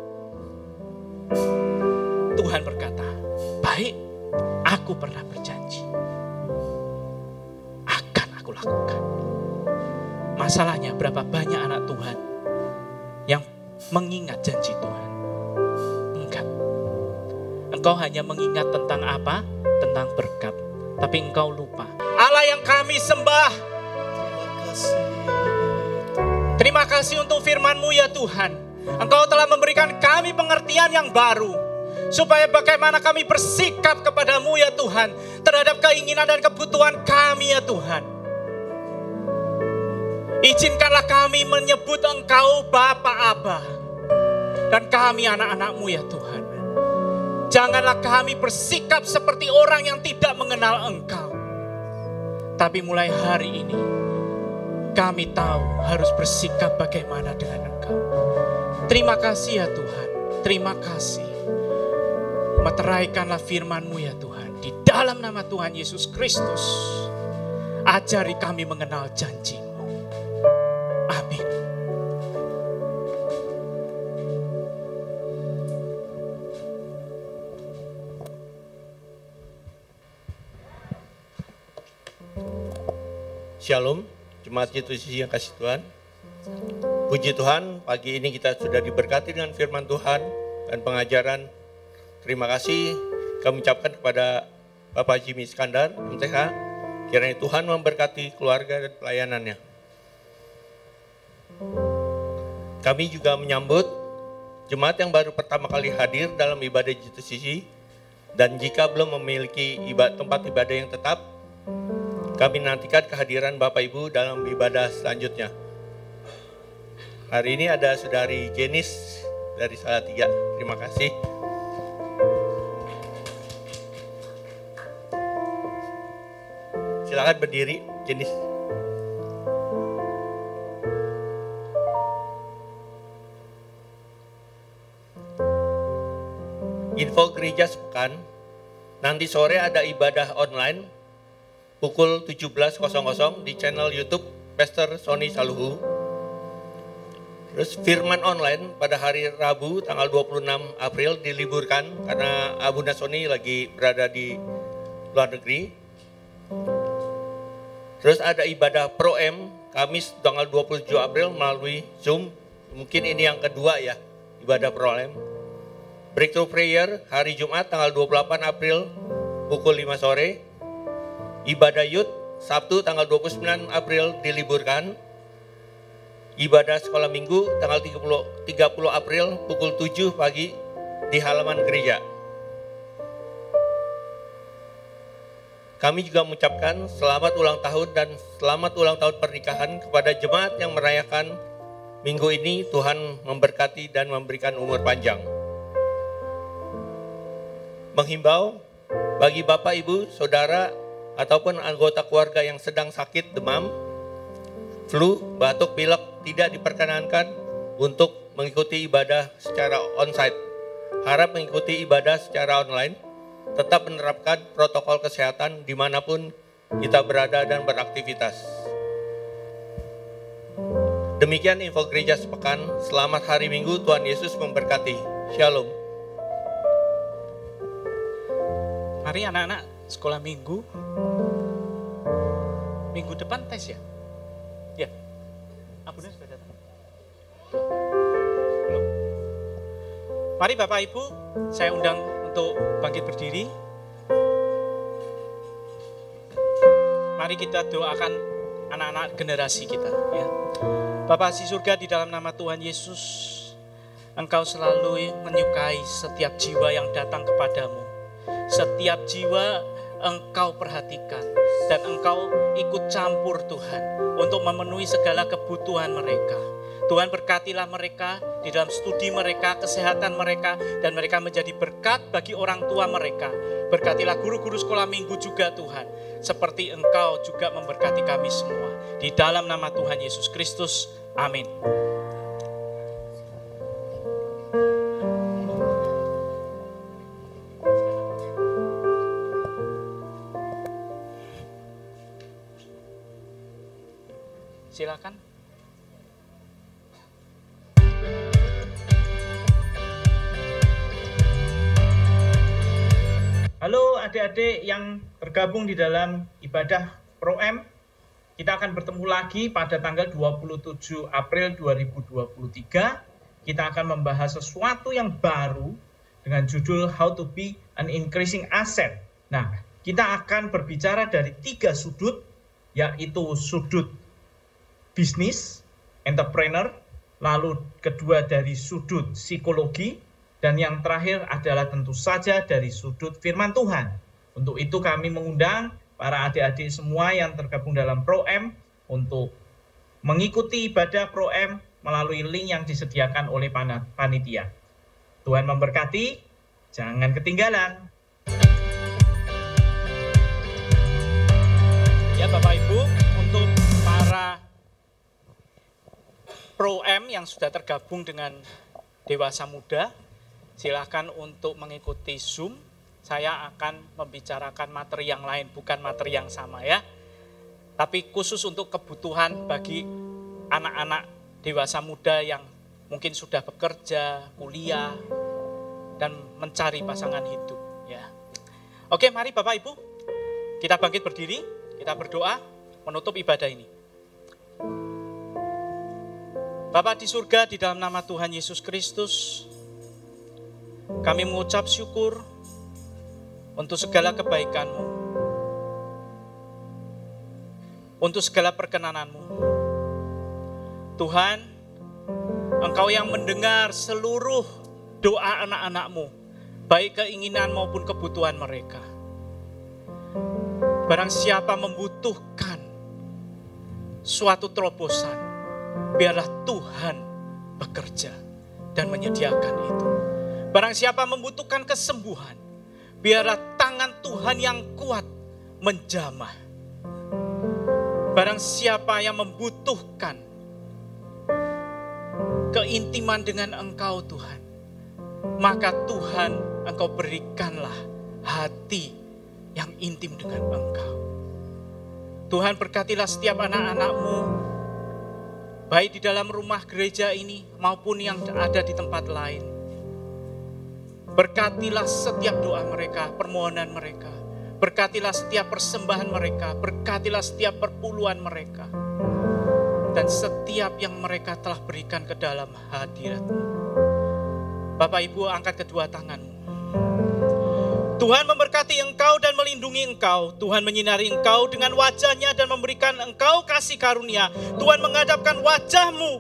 Tuhan berkata, baik, aku pernah berjanji. Akan aku lakukan. Masalahnya berapa banyak anak Tuhan yang mengingat janji Tuhan? Enggak. Engkau hanya mengingat tentang apa? Tentang berkat. Tapi engkau lupa. Allah yang kami sembah. Terima kasih untuk firman-Mu ya Tuhan. Engkau telah memberikan kami pengertian yang baru. Supaya bagaimana kami bersikap kepada-Mu ya Tuhan. Terhadap keinginan dan kebutuhan kami ya Tuhan. Izinkanlah kami menyebut Engkau Bapa Aba. Dan kami anak-anak-Mu ya Tuhan. Janganlah kami bersikap seperti orang yang tidak mengenal Engkau. Tapi mulai hari ini, kami tahu harus bersikap bagaimana dengan Engkau. Terima kasih ya Tuhan. Terima kasih. Meteraikanlah firman-Mu ya Tuhan. Di dalam nama Tuhan Yesus Kristus. Ajari kami mengenal janji-Mu. Amin. Shalom, jemaat Yesus yang kasih Tuhan. Puji Tuhan, pagi ini kita sudah diberkati dengan firman Tuhan dan pengajaran. Terima kasih kami ucapkan kepada Bapak Jimmy Iskandar, MTH. Kiranya Tuhan memberkati keluarga dan pelayanannya. Kami juga menyambut jemaat yang baru pertama kali hadir dalam ibadah G2CC, dan jika belum memiliki tempat ibadah yang tetap, kami nantikan kehadiran Bapak Ibu dalam ibadah selanjutnya. Hari ini ada Saudari Jenis dari Salatiga. Terima kasih. Silakan berdiri, Jenis. Info gereja sepekan, nanti sore ada ibadah online pukul 17.00 di channel YouTube Pastor Sony Saluhu. Terus firman online pada hari Rabu tanggal 26 April diliburkan karena Abunda Sony lagi berada di luar negeri. Terus ada ibadah Pro M Kamis tanggal 27 April melalui Zoom. Mungkin ini yang kedua ya, ibadah Pro M. Breakthrough Prayer hari Jumat tanggal 28 April pukul 5 sore. Ibadah Youth Sabtu tanggal 29 April diliburkan. Ibadah sekolah minggu tanggal 30 April pukul 7 pagi di halaman gereja. Kami juga mengucapkan selamat ulang tahun dan selamat ulang tahun pernikahan kepada jemaat yang merayakan minggu ini. Tuhan memberkati dan memberikan umur panjang. Menghimbau bagi Bapak, Ibu, Saudara, ataupun anggota keluarga yang sedang sakit demam, flu, batuk, pilek tidak diperkenankan untuk mengikuti ibadah secara onsite. Harap mengikuti ibadah secara online, tetap menerapkan protokol kesehatan dimanapun kita berada dan beraktivitas. Demikian info gereja sepekan. Selamat hari Minggu, Tuhan Yesus memberkati. Shalom. Mari anak-anak sekolah minggu depan tes ya? Ya, Abunda sudah datang? Belum. Mari Bapak Ibu, saya undang untuk bangkit berdiri. Mari kita doakan anak-anak generasi kita ya. Bapa di surga, di dalam nama Tuhan Yesus, Engkau selalu menyukai setiap jiwa yang datang kepadamu. Setiap jiwa Engkau perhatikan dan Engkau ikut campur Tuhan untuk memenuhi segala kebutuhan mereka. Tuhan berkatilah mereka di dalam studi mereka, kesehatan mereka, dan mereka menjadi berkat bagi orang tua mereka. Berkatilah guru-guru sekolah minggu juga Tuhan, seperti Engkau juga memberkati kami semua. Di dalam nama Tuhan Yesus Kristus, amin. Silakan. Halo adik-adik yang tergabung di dalam ibadah Pro M. Kita akan bertemu lagi pada tanggal 27 April 2023. Kita akan membahas sesuatu yang baru dengan judul How to be an Increasing Asset. Nah, kita akan berbicara dari 3 sudut, yaitu sudut bisnis, entrepreneur, lalu kedua dari sudut psikologi, dan yang terakhir adalah tentu saja dari sudut firman Tuhan. Untuk itu kami mengundang para adik-adik semua yang tergabung dalam Pro M untuk mengikuti ibadah Pro M melalui link yang disediakan oleh panitia. Tuhan memberkati, jangan ketinggalan. Ya Bapak Ibu, untuk para Pro M yang sudah tergabung dengan Dewasa Muda, silakan untuk mengikuti Zoom. Saya akan membicarakan materi yang lain, bukan materi yang sama ya. Tapi khusus untuk kebutuhan bagi anak-anak dewasa muda yang mungkin sudah bekerja, kuliah, dan mencari pasangan hidup ya. Oke, mari Bapak Ibu, kita bangkit berdiri, kita berdoa menutup ibadah ini. Bapa di surga, di dalam nama Tuhan Yesus Kristus, kami mengucap syukur untuk segala kebaikan-Mu. untuk segala perkenananmu. Tuhan, Engkau yang mendengar seluruh doa anak-anak-Mu, baik keinginan maupun kebutuhan mereka. Barang siapa membutuhkan suatu terobosan, biarlah Tuhan bekerja dan menyediakan itu. Barang siapa membutuhkan kesembuhan, biarlah tangan Tuhan yang kuat menjamah. Barang siapa yang membutuhkan keintiman dengan Engkau Tuhan, maka Tuhan Engkau berikanlah hati yang intim dengan Engkau. Tuhan, berkatilah setiap anak-anak-Mu, baik di dalam rumah gereja ini maupun yang ada di tempat lain. Berkatilah setiap doa mereka, permohonan mereka. Berkatilah setiap persembahan mereka, berkatilah setiap perpuluhan mereka. Dan setiap yang mereka telah berikan ke dalam hadirat-Mu. Bapak Ibu, angkat kedua tanganmu. Tuhan memberkati engkau dan melindungi engkau. Tuhan menyinari engkau dengan wajah-Nya dan memberikan engkau kasih karunia. Tuhan menghadapkan wajah-Nya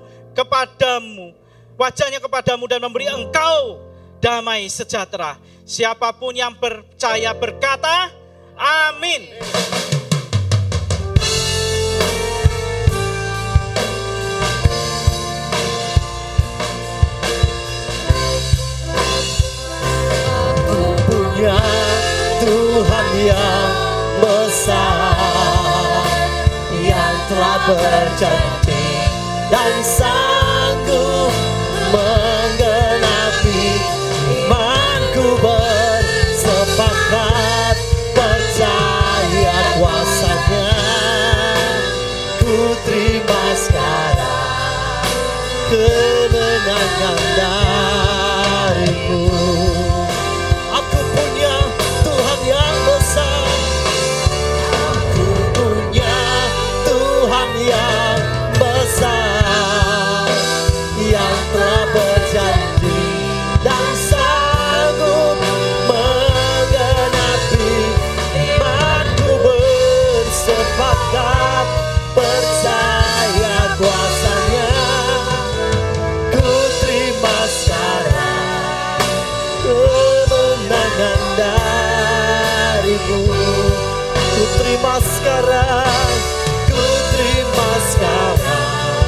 kepadamu dan memberi engkau damai sejahtera. Siapapun yang percaya berkata, amin. Tuhan yang besar, yang telah berjanji dan sanggup menggenapi imanku, bersepakat percaya kuasa-Nya. Ku terima sekarang kemenangan dari-Mu. Yang besar, yang telah berjanji dan sanggup menggenapi imanku, bersepakat percaya kuasa-Nya. Ku terima sekarang kemenangan dari-Mu. Ku terima sekarang, terima sekarang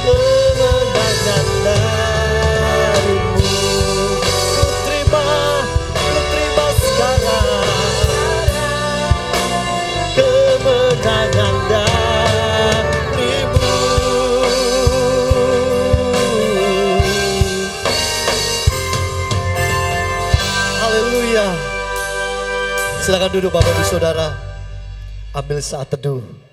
kemenangan dari-Mu. Ku terima sekarang kemenangan dari-Mu. Haleluya. Silakan duduk Bapak Ibu Saudara. Ambil saat teduh.